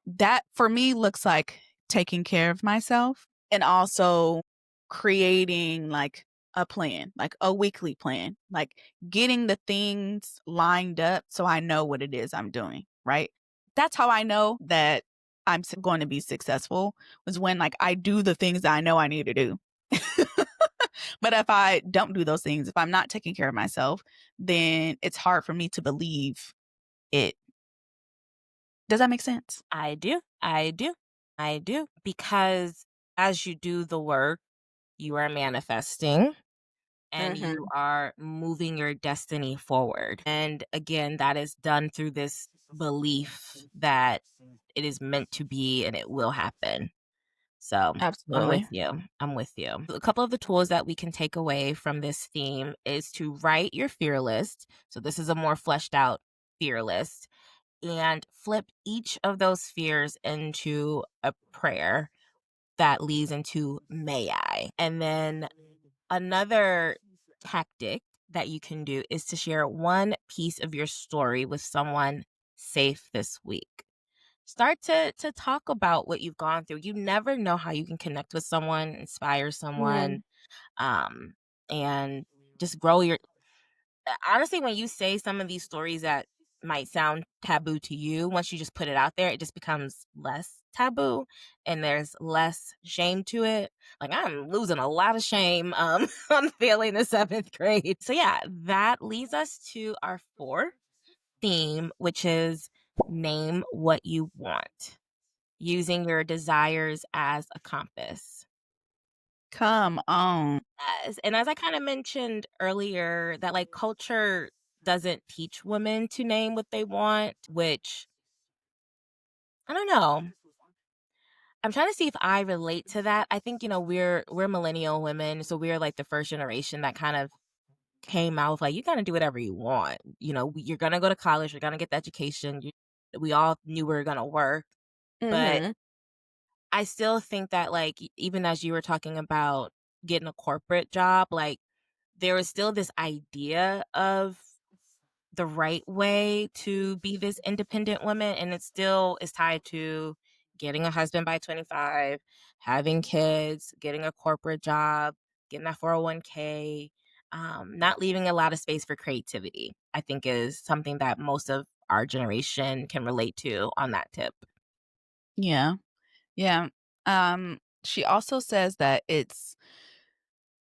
That for me looks like taking care of myself and also creating like a plan, like a weekly plan, like getting the things lined up so I know what it is I'm doing, right? That's how I know that I'm going to be successful, was when like I do the things that I know I need to do. But if I don't do those things, if I'm not taking care of myself, then it's hard for me to believe it. Does that make sense? I do. I do. I do. Because as you do the work, you are manifesting and you Mhm. are moving your destiny forward. And again, that is done through this belief that it is meant to be and it will happen. So I'm with Absolutely. you. I'm with you. A couple of the tools that we can take away from this theme is to write your fear list. So this is a more fleshed out fear list, and flip each of those fears into a prayer that leads into may I. And then another tactic that you can do is to share one piece of your story with someone safe this week. Start to talk about what you've gone through. You never know how you can connect with someone, inspire someone, Mhm. um, and just grow your honestly, when you say some of these stories that might sound taboo to you, once you just put it out there, it just becomes less taboo and there's less shame to it. Like I'm losing a lot of shame on failing the seventh grade. So yeah, that leads us to our fourth theme, which is name what you want, using your desires as a compass. Come on. Yes, and as I kinda mentioned earlier, that, like, culture doesn't teach women to name what they want, which I don't know. I'm trying to see if I relate to that. I think, we're millennial women, so we're, like, the first generation that kind of came out with, like, "You gotta do whatever you want." You're gonna go to college, you're gonna get the education, we all knew we were gonna work, but Mhm. I still think that, like, even as you were talking about getting a corporate job, like, there was still this idea of the right way to be this independent woman, and it still is tied to getting a husband by 25, having kids, getting a corporate job, getting that 401k, not leaving a lot of space for creativity, I think is something that most of our generation can relate to on that tip. Yeah. Yeah. She also says that it's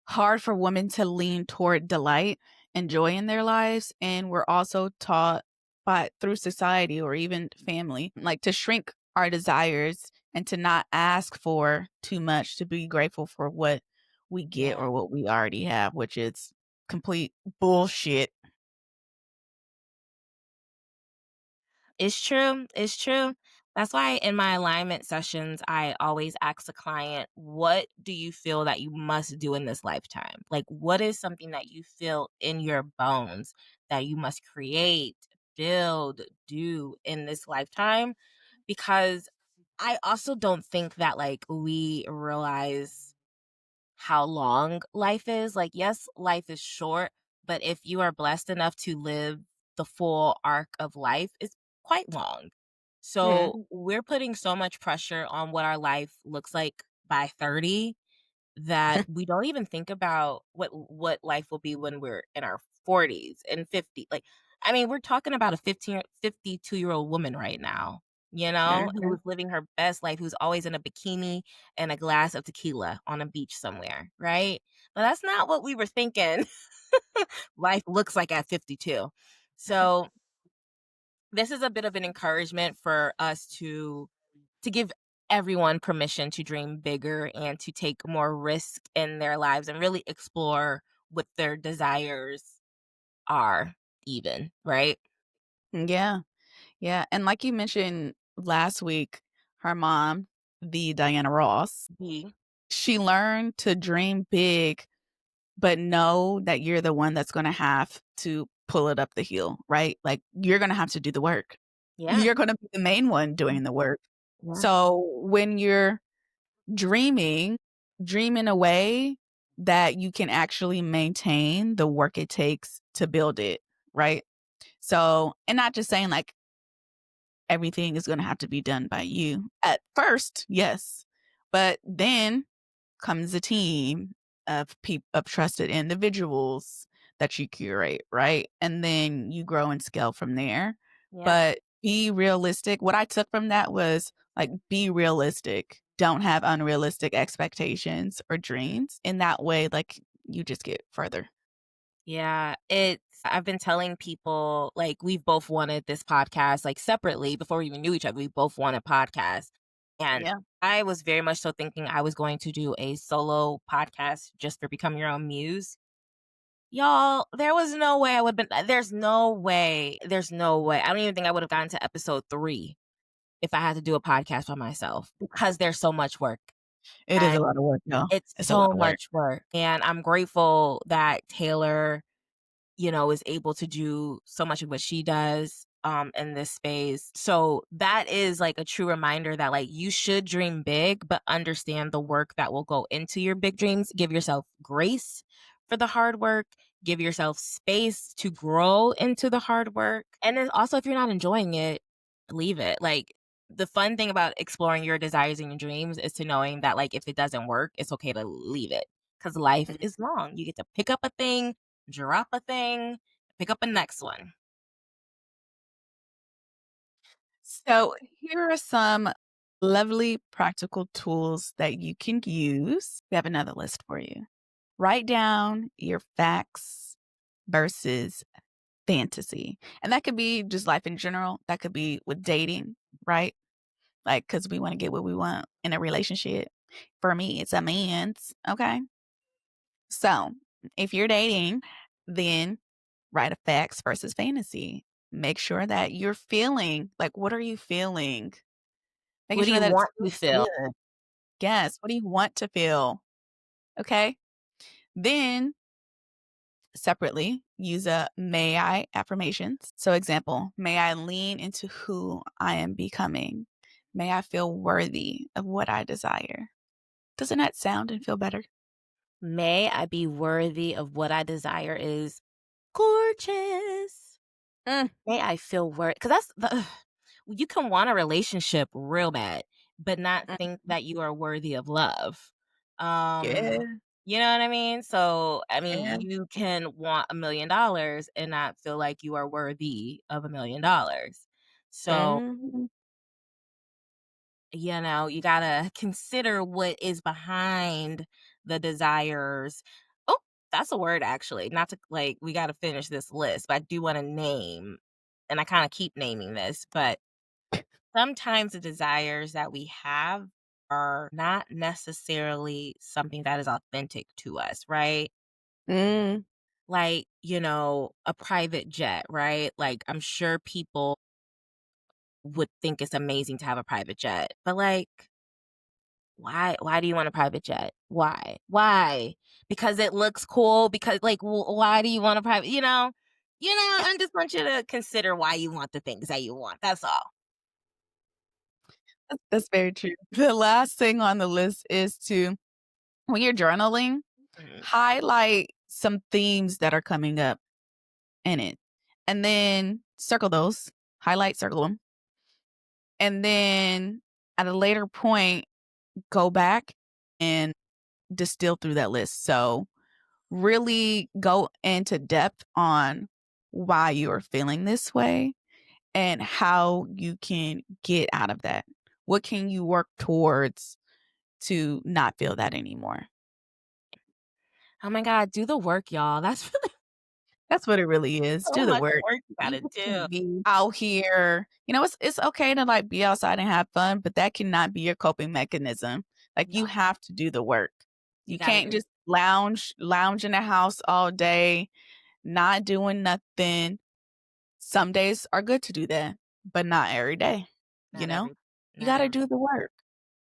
hard for women to lean toward delight and joy in their lives, and we're also taught by through society or even family, like to shrink our desires and to not ask for too much, to be grateful for what we get Yeah. or what we already have, which is complete bullshit. It's true. It's true. That's why in my alignment sessions, I always ask the client, what do you feel that you must do in this lifetime? Like, what is something that you feel in your bones that you must create, build, do in this lifetime? Because I also don't think that, like, we realize how long life is. Like, yes, life is short, but if you are blessed enough to live the full arc of life, it's quite long. So Mhm. we're putting so much pressure on what our life looks like by 30 that we don't even think about what life will be when we're in our 40s and 50. Like, I mean, we're talking about a 52-year-old woman right now, who's Mhm. living her best life, who's always in a bikini and a glass of tequila on a beach somewhere, right? But that's not what we were thinking life looks like at 52. So this is a bit of an encouragement for us to give everyone permission to dream bigger and to take more risk in their lives and really explore what their desires are, even, right? Yeah. Yeah. And like you mentioned last week, her mom, the Diana Ross, B. she learned to dream big, but know that you're the one that's going to have to pull it up the hill, right? Like, you're gonna have to do the work. Yeah. You're gonna be the main one doing the work. Yeah. So when you're dreaming, dream in a way that you can actually maintain the work it takes to build it, right? So, and not just saying like everything is going to have to be done by you. At first, yes. But then comes a team of trusted individuals that you curate, right? And then you grow and scale from there. Yeah. But be realistic. What I took from that was like, be realistic. Don't have unrealistic expectations or dreams. In that way, like, you just get further. Yeah, I've been telling people, like, we've both wanted this podcast, like, separately before we even knew each other. We both wanted podcasts. And Yeah. I was very much so thinking I was going to do a solo podcast just for Become Your Own Muse. Y'all, there was no way I would have been, there's no way. There's no way. I don't even think I would have gotten to episode 3 if I had to do a podcast by myself because there's so much work. It is a And lot of work, y'all. it's It's a lot so of work. much work. And I'm grateful that Taelor, is able to do so much of what she does in this space. So that is like a true reminder that like you should dream big, but understand the work that will go into your big dreams. Give yourself grace for the hard work. Give yourself space to grow into the hard work. And then also, if you're not enjoying it, leave it. Like, the fun thing about exploring your desires and your dreams is to knowing that like if it doesn't work, it's okay to leave it because life Mhm. is long. You get to pick up a thing, drop a thing, pick up a next one. So, here are some lovely practical tools that you can use. We have another list for you. Write down your facts versus fantasy. And that could be just life in general. That could be with dating, right? Like, because we want to get what we want in a relationship. For me, it's a man's. Okay. So, if you're dating, then write a facts versus fantasy. Make sure that you're feeling like, what are you feeling? Making What do sure you that it want to feels feel? good. Yes. What do you want to feel? Okay. Then separately, use a may I affirmations. So, example, may I lean into who I am becoming? May I feel worthy of what I desire? Doesn't that sound and feel better? May I be worthy of what I desire is gorgeous. Mm, May I feel worthy. Because that's the, you can want a relationship real bad, but not think mm, that you are worthy of love. yeah. You know what I mean? So, I Yeah. mean, you can want $1 million and not feel like you are worthy of $1 million. So, Mhm. you gotta consider what is behind the desires. Oh, that's a word actually. Not to like, we gotta finish this list, but I do want to name, and I kind of keep naming this, but sometimes the desires that we have are not necessarily something that is authentic to us, right? Mm. Like, a private jet, right? Like, I'm sure people would think it's amazing to have a private jet, but like, why do you want a private jet? Why? Because it looks cool? Because like, why do you want a private, I just want you to consider why you want the things that you want. That's all. That's very true. The last thing on the list is to, when you're journaling, Mhm. highlight some themes that are coming up in it, and then circle those, highlight, circle them, and then at a later point, go back and distill through that list. So, really go into depth on why you are feeling this way and how you can get out of that. What can you work towards to not feel that anymore? Oh my God, do the work, y'all. That's really That's what it really is. so Do the much work. work you You gotta do. can be out here. It's okay to like be outside and have fun, but that cannot be your coping mechanism. Like, No, you have to do the work. you You gotta can't do. just lounge in the house all day, not doing nothing. Some days are good to do that, but not every day. You Not know? every, You not got to every. do the work.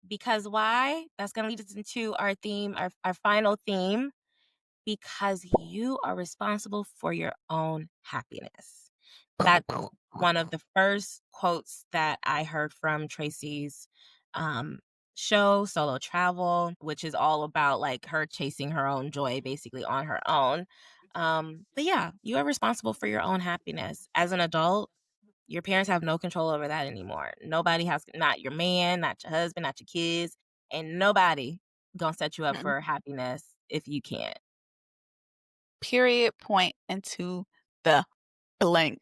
Because why? That's gonna lead us into our theme, our final theme. because you are responsible for your own happiness. That's one of the first quotes that I heard from Tracy's um, show, Solo Travel, which is all about like her chasing her own joy basically on her own. But yeah, you are responsible for your own happiness. As an adult, your parents have no control over that anymore. Nobody has, not your man, not your husband, not your kids, and nobody gonna set you up Mm-mm. for happiness if you can't. Period, point, into the blank.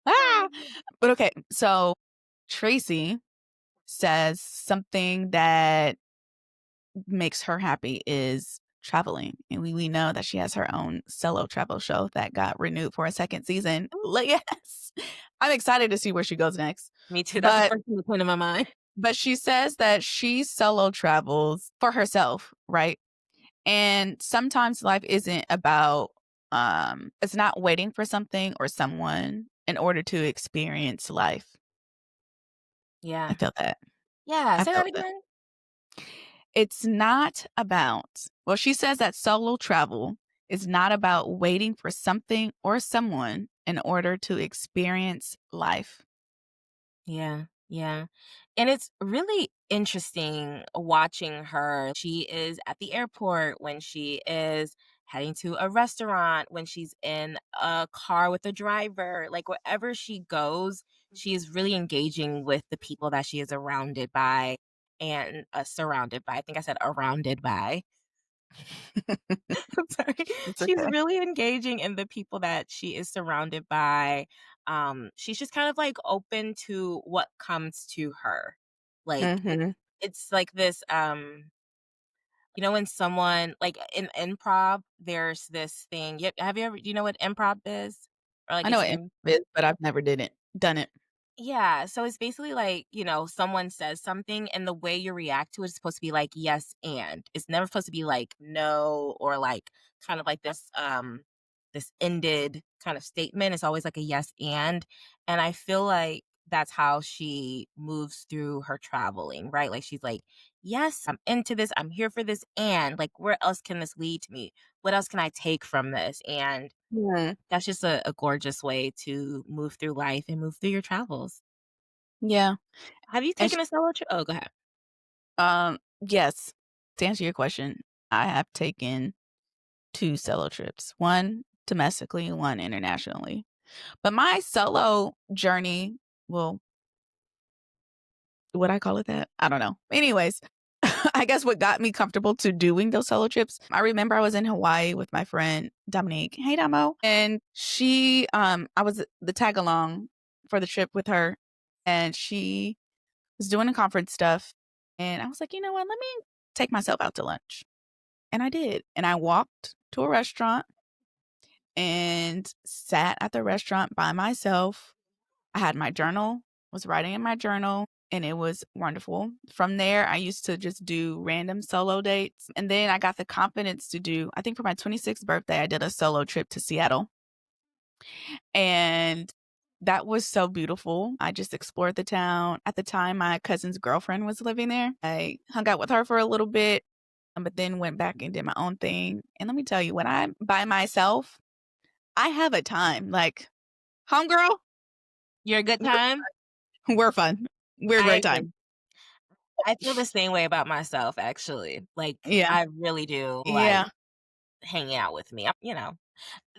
Ah! But okay, so Tracy says something that makes her happy is traveling. And we know that she has her own solo travel show that got renewed for a second season. Yes. I'm excited to see where she goes next. Me too. That's the But first thing that came to my mind. she says that she solo travels for herself, right? And sometimes life isn't about it's not waiting for something or someone in order to experience life. I Yeah. feel that. Yeah. I Say feel that that. again. It's not about, well, she says that solo travel is not about waiting for something or someone in order to experience life. Yeah. Yeah. And it's really interesting watching her. She is at the airport, when she is heading to a restaurant, when she's in a car with a driver, like wherever she goes, she is really engaging with the people that she is surrounded by and surrounded by. I think I said surrounded by. I'm sorry. It's She's okay. really engaging in the people that she is surrounded by. She's just kind of like open to what comes to her. Like Mhm. it's like this when someone like in improv, there's this thing. Have you ever, do you know what improv is? Or like I know what explain. improv is, but I've never done it. Yeah, so it's basically like, someone says something and the way you react to it is supposed to be like yes and. It's never supposed to be like no, or like kind of like this ended kind of statement. It's always like a yes and. And I feel like that's how she moves through her traveling, right? Like she's like, "Yes, I'm into this. I'm here for this, and like where else can this lead to me? What else can I take from this?" And Mhm. that's just a gorgeous way to move through life and move through your travels. Yeah. Have you And taken a solo trip? Oh, go ahead. yes, to answer your question, I have taken 2 solo trips, one domestically, one internationally. But my solo journey, well, would I call it that? I don't know. Anyways, I guess what got me comfortable to doing those solo trips, I remember I was in Hawaii with my friend Dominique. Hey, Damo. And I was the tag along for the trip with her, and she was doing the conference stuff. And I was like, you know what? Let me take myself out to lunch. And I did. And I walked to a restaurant and sat at the restaurant by myself. I had my journal, was writing in my journal, and it was wonderful. From there, I used to just do random solo dates. And then I got the confidence to do, I think for my 26th birthday, I did a solo trip to Seattle. And that was so beautiful. I just explored the town. At the time, my cousin's girlfriend was living there. I hung out with her for a little bit, but then went back and did my own thing. And let me tell you, when I'm by myself, I have a time. Like, homegirl, You're a good time? we're fun. We're a I great time. agree. I feel the same way about myself, actually. Like, Yeah. I really do like Yeah. hanging out with me.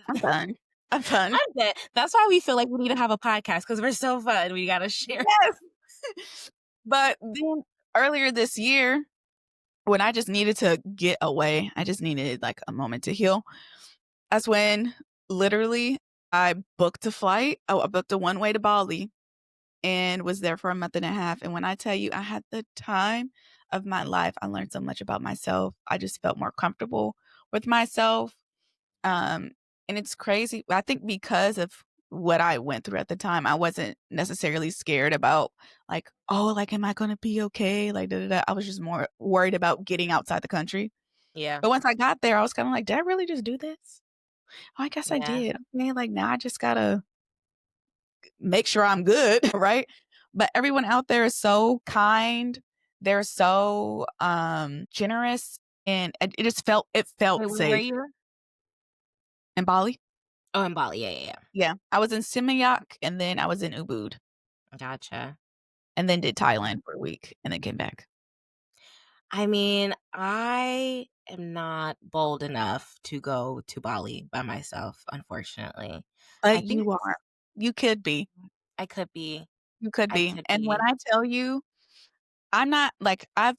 I'm fun. I'm fun. I'm dead. That's why we feel like we need to have a podcast, because we're so fun. We gotta share. Yes. But then earlier this year, when I just needed to get away, I just needed like a moment to heal. That's when literally I booked a flight. Oh, I booked a one way to Bali and was there for a month and a half. And when I tell you I had the time of my life, I learned so much about myself. I just felt more comfortable with myself. Um, and it's crazy. I think because of what I went through at the time, I wasn't necessarily scared about like, oh, like, am I going to be okay? Like, da, da, da. I was just more worried about getting outside the country. Yeah. But once I got there, I was kind of like, did I really just do this? Oh, I guess I Yeah. did. Okay, like now I just gotta make sure I'm good, right? But everyone out there is so kind. They're so generous. and it just felt Wait, where were safe. you? In Bali? Oh, in Bali. Yeah, yeah, Yeah. I was in Seminyak, and then I was in Ubud, yeah. Gotcha. and then did Thailand for a week, and then came back. I mean, I am not bold enough to go to Bali by myself, unfortunately. I But think you are. You could be. I could be. You could I be, could and when be. I tell you, I'm not like, I've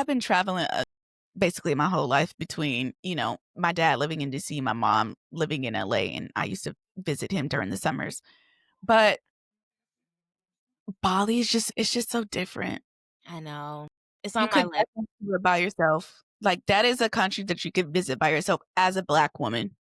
been traveling, basically my whole life between, my dad living in DC, my mom living in LA, and I used to visit him during the summers. But Bali is just it's just so different. I know. It's on You my could list. definitely do it by yourself. Like, that is a country that you could visit by yourself as a Black woman.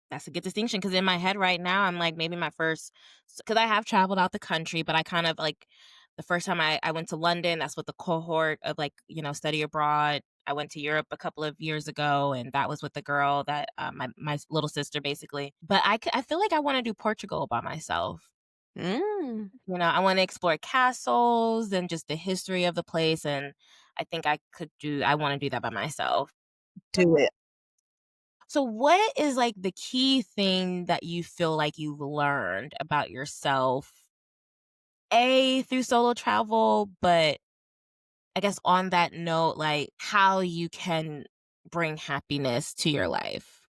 That's a good distinction because in my head right now, I'm like maybe my first, because I have traveled out the country, but I kind of like the first time I went to London, that's with the cohort of like, study abroad. I went to Europe a couple of years ago, and that was with the girl that my little sister basically. But I feel like I want to do Portugal by myself. Mm. I want to explore castles and just the history of the place, and I think I want to do that by myself. Do it. So what is like the key thing that you feel like you've learned about yourself, A, through solo travel, but I guess on that note, like how you can bring happiness to your life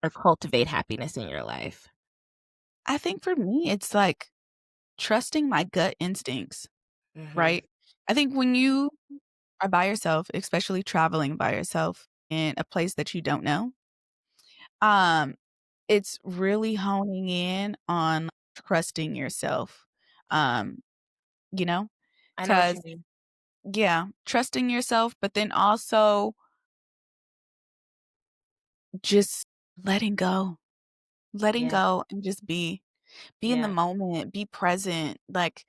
or cultivate happiness in your life? I think for me, it's like trusting my gut instincts, Mhm. right? I think when you are by yourself, especially traveling by yourself in a place that you don't know, um, it's really honing in on trusting yourself. Um, you know, I know what you because mean. yeah, trusting yourself, but then also just letting go. Letting Yeah. go and just be in the Yeah. moment, be present. Like,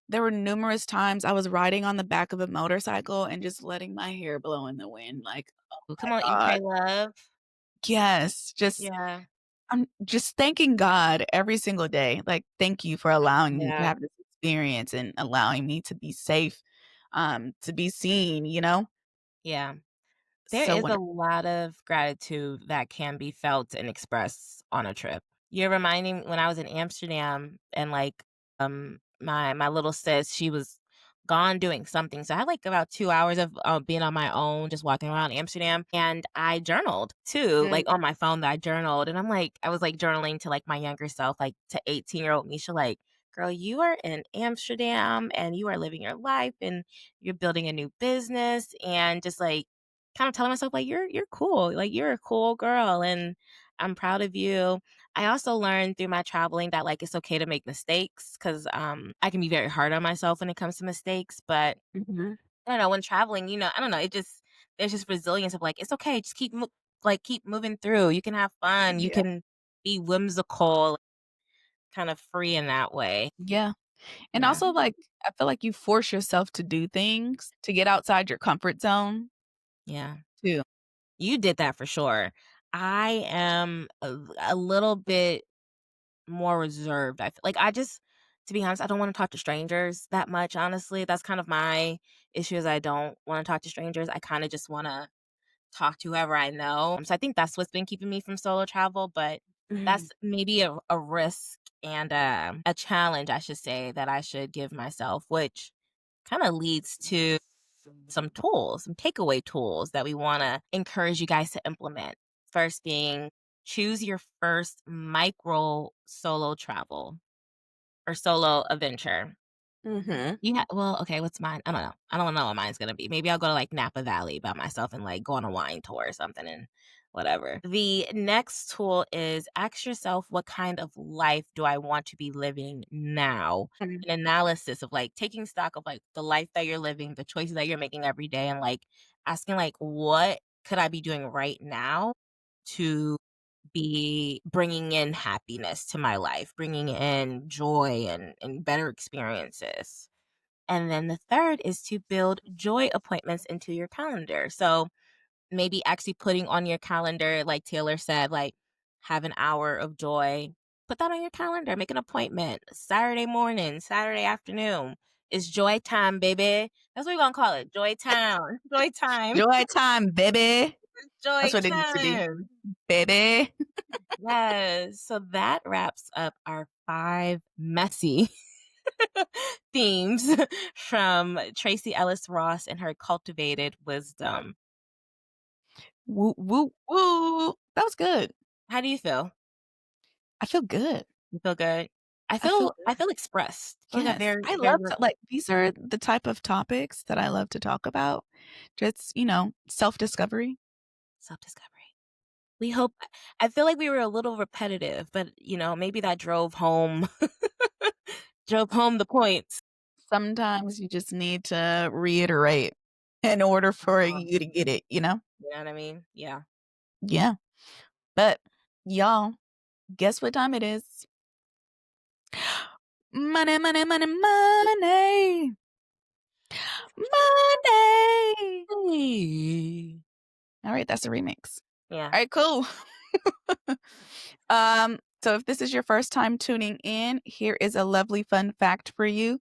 there were numerous times I was riding on the back of a motorcycle and just letting my hair blow in the wind, like, "Oh Well, come on, my eat, god." pray, love. Yes, Yeah. I'm just thanking God every single day, like, "Thank you for allowing me to Yeah. have this experience and allowing me to be safe, to be seen," you know? Yeah. There So is a wonderful. lot of gratitude that can be felt and expressed on a trip. You're reminding when I was in Amsterdam and like my little sis, she was gone doing something. So I had like about 2 hours of being on my own, just walking around Amsterdam, and I journaled too, Mm. like on my phone that I journaled, and I was like journaling to like my younger self, like to 18-year-old Misha, like, girl, you are in Amsterdam and you are living your life and you're building a new business, and just like kind of telling myself like you're cool, like you're a cool girl and I'm proud of you. I also learned through my traveling that like it's okay to make mistakes because I can be very hard on myself when it comes to mistakes. But Mhm. I don't know, when traveling, I don't know, it just there's just resilience of like it's okay, just keep moving through. You can have fun, you Yeah. can be whimsical, kind of free in that way. Yeah. And Yeah. also, like, I feel like you force yourself to do things to get outside your comfort zone Yeah. too. You did that for sure. I am a little bit more reserved. I feel like to be honest, I don't wanna talk to strangers that much, honestly. That's kind of my issue is I don't wanna talk to strangers. I kinda just wanna talk to whoever I know. So I think that's what's been keeping me from solo travel, but Mhm. that's maybe a risk and, a challenge, I should say, that I should give myself, which kinda leads to some tools, some takeaway tools that we wanna encourage you guys to implement. First being choose your first micro solo travel or solo adventure. Mhm. Well, okay, what's mine? I don't know. I don't know what mine's gonna be. Maybe I'll go to like Napa Valley by myself and like go on a wine tour or something and whatever. The next tool is ask yourself what kind of life do I want to be living now? Mhm. An analysis of like taking stock of like the life that you're living, the choices that you're making every day, and like asking like what could I be doing right now to be bringing in happiness to my life, bringing in joy and better experiences. And then the third is to build joy appointments into your calendar. So maybe actually putting on your calendar, like Taylor said, like have an hour of joy. Put that on your calendar, make an appointment Saturday morning, Saturday afternoon. It's joy time, baby. That's what we're gonna call it. Joy time. Joy time. Joy time, baby. Joy That's what it needs to be, time. baby. Yes. So that wraps up our 5 messy themes from Tracee Ellis Ross and her cultivated wisdom. Woo, woo, woo. That was good. How do you feel? I feel good. You feel good? I I feel feel good. I feel expressed. Yeah, Yes. I there love were to like these are the type of topics that I love to talk about. Just, self-discovery. self-discovery. We hope I feel like we were a little repetitive, but, maybe that drove home drove home the points. Sometimes you just need to reiterate in order for Uh, you to get it, you know? you know what I mean? Yeah. Yeah. But y'all, guess what time it is? Money, money, money, money. Money. Hey. All right, that's a remix. Yeah. All right, cool. So if this is your first time tuning in, here is a lovely fun fact for you.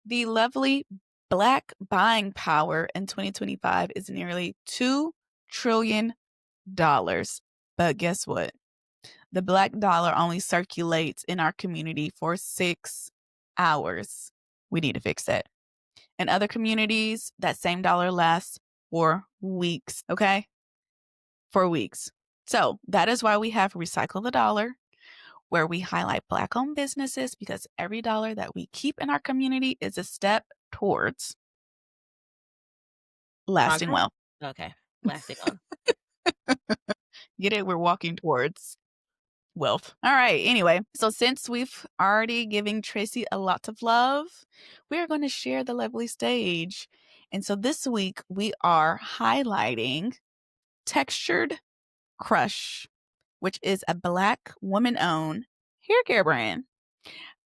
The lovely black buying power in 2025 is nearly $2 trillion. But guess what? The black dollar only circulates in our community for 6 hours. We need to fix that. In other communities, that same dollar lasts for weeks, okay? For weeks. So that is why we have Recycle the Dollar, where we highlight Black owned businesses because every dollar that we keep in our community is a step towards lasting Progress? well. Okay. Lasting on. Get it? We're walking towards wealth. All right. Anyway, so since we've already given Tracy a lot of love, we are going to share the lovely stage. And so this week we are highlighting Textured Crush, which is a Black woman owned hair care brand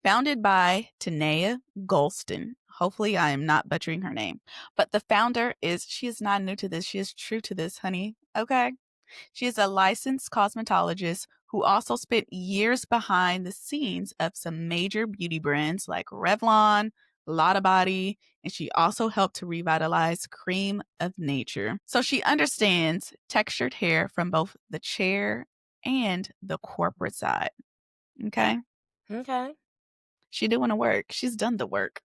founded by Tanea Golston. Hopefully, I am not butchering her name. But the founder she is not new to this. She is true to this, honey. Okay. She is a licensed cosmetologist who also spent years behind the scenes of some major beauty brands like Revlon, Lotta Body, and she also helped to revitalize Cream of Nature. So she understands textured hair from both the chair and the corporate side. Okay. Okay. She doing the work. She's done the work.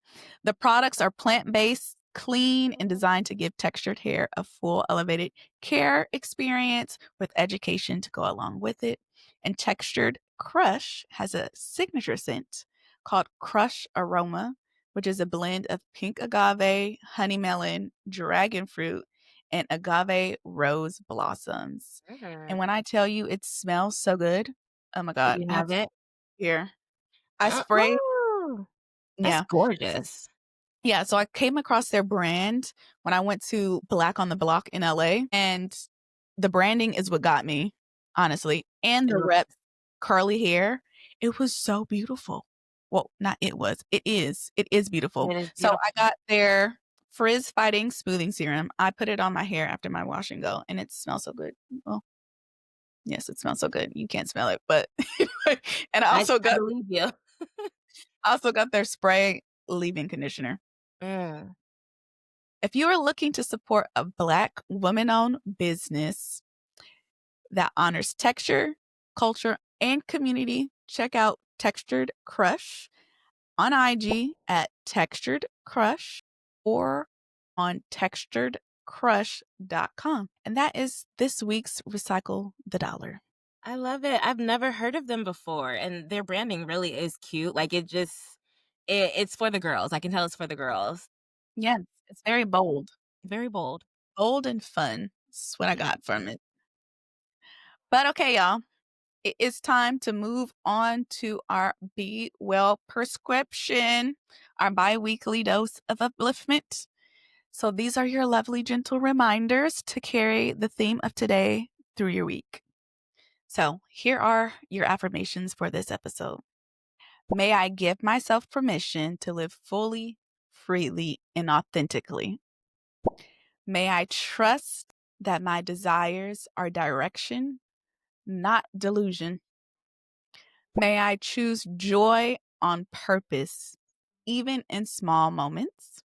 The products are plant-based, clean, and designed to give textured hair a full elevated care experience with education to go along with it. And Textured Crush has a signature scent called Crush Aroma, which is a blend of pink agave, honey melon, dragon fruit, and agave rose blossoms. And Mhm. when I tell you it smells so good, oh my Do God, you I have have to it? here. I spray. Ooh, that's Yeah. gorgeous. Yeah, so I came across their brand when I went to Black on the Block in LA, and the branding is what got me, honestly, and It the looks rep curly hair. It was so beautiful. Well, not it was. It is. It is beautiful. it is So beautiful. I got their frizz fighting smoothing serum. I put it on my hair after my wash and go, and it smells so good. Well, yes, it smells so good. You can't smell it, but and I believe you. I also got their spray leave-in conditioner. Mm. If you are looking to support a Black woman owned business that honors texture, culture, and community, check out Textured Crush on IG at Textured Crush or on texturedcrush.com. And that is this week's Recycle the Dollar. I love it. I've never heard of them before, and their branding really is cute. Like, it's for the girls. I can tell it's for the girls. Yes, it's very bold. Very bold. Bold and fun. That's what I got from it. But okay, y'all. It is time to move on to our Be Well prescription, our bi weekly dose of upliftment. So, these are your lovely, gentle reminders to carry the theme of today through your week. So, here are your affirmations for this episode. May I give myself permission to live fully, freely, and authentically. May I trust that my desires are direction, not delusion. May I choose joy on purpose, even in small moments.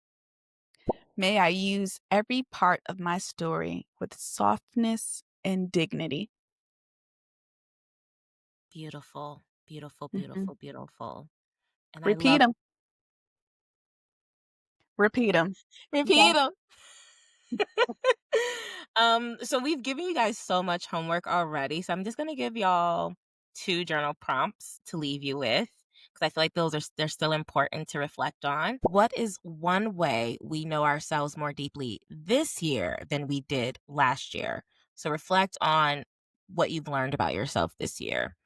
May I use every part of my story with softness and dignity. Beautiful, beautiful, Mhm. beautiful, beautiful. And I Repeat love them. Repeat them. repeat Okay. them. So we've given you guys so much homework already. So I'm just gonna give y'all 2 journal prompts to leave you with because I feel like they're still important to reflect on. What is one way we know ourselves more deeply this year than we did last year? So reflect on what you've learned about yourself this year.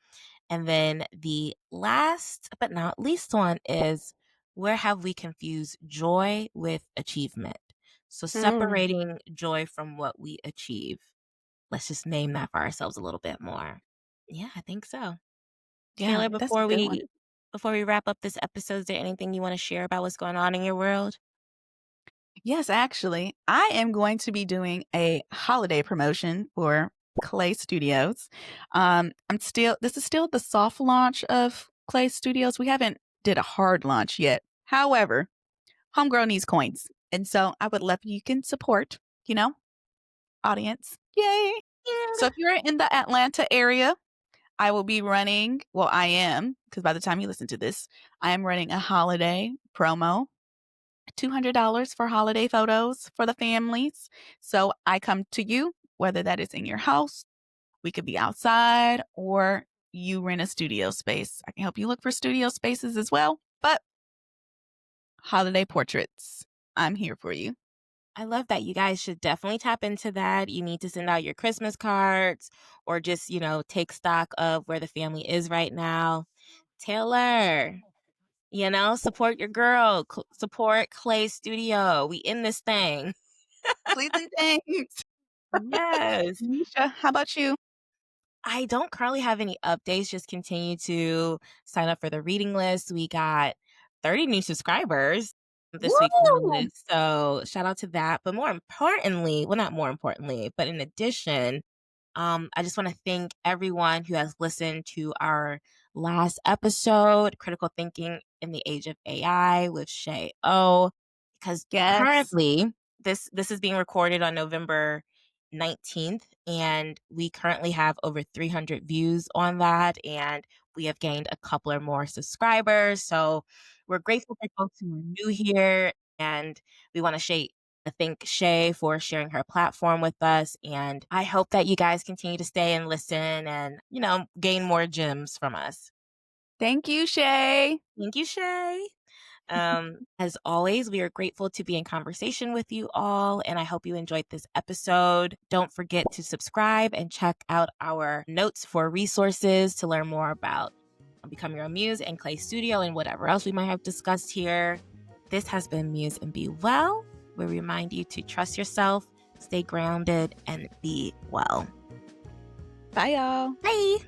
And then the last but not least one is where have we confused joy with achievement? So Mm. separating joy from what we achieve. Let's just name that for ourselves a little bit more. Yeah, I think so. Yeah, Taylor, that's a good one. before we wrap up this episode, is there anything you want to share about what's going on in your world? Yes, actually, I am going to be doing a holiday promotion for Clay Studios. This is still the soft launch of Clay Studios. We haven't did a hard launch yet. However, Homegirl needs coins. And so I would love you can support, you know, audience. Yay. So Yeah. if you're in the Atlanta area, I will be running, well, I am, because by the time you listen to this, I am running a holiday promo, $200 for holiday photos for the families. So I come to you, whether that is in your house, we could be outside, or you rent a studio space. I can help you look for studio spaces as well. But holiday portraits, I'm here for you. I love that. You guys should definitely tap into that. You need to send out your Christmas cards or just, take stock of where the family is right now. Taylor, support your girl, support Clay Studio. We in this thing. Cleveland James. Yes. Misha, how about you? I don't currently have any updates. Just continue to sign up for the reading list. We got 30 new subscribers this week on the Woo! list. So shout out to that. But more importantly, well, not more importantly, but in addition, I just want to thank everyone who has listened to our last episode, Critical Thinking in the Age of AI with Shay O. Because Yes. currently, this is being recorded on November 19th, and we currently have over 300 views on that, and we have gained a couple of more subscribers. So we're grateful for folks who are new here, and we want to thank Shay for sharing her platform with us. And I hope that you guys continue to stay and listen and, gain more gems from us. Thank you, Shay. Thank you, Shay. As always, we are grateful to be in conversation with you all, and I hope you enjoyed this episode. Don't forget to subscribe and check out our notes for resources to learn more about Become Your Own Muse and Clay Studio and whatever else we might have discussed here. This has been Muse and Be Well. We remind you to trust yourself, stay grounded, and be well. Bye, y'all. Bye.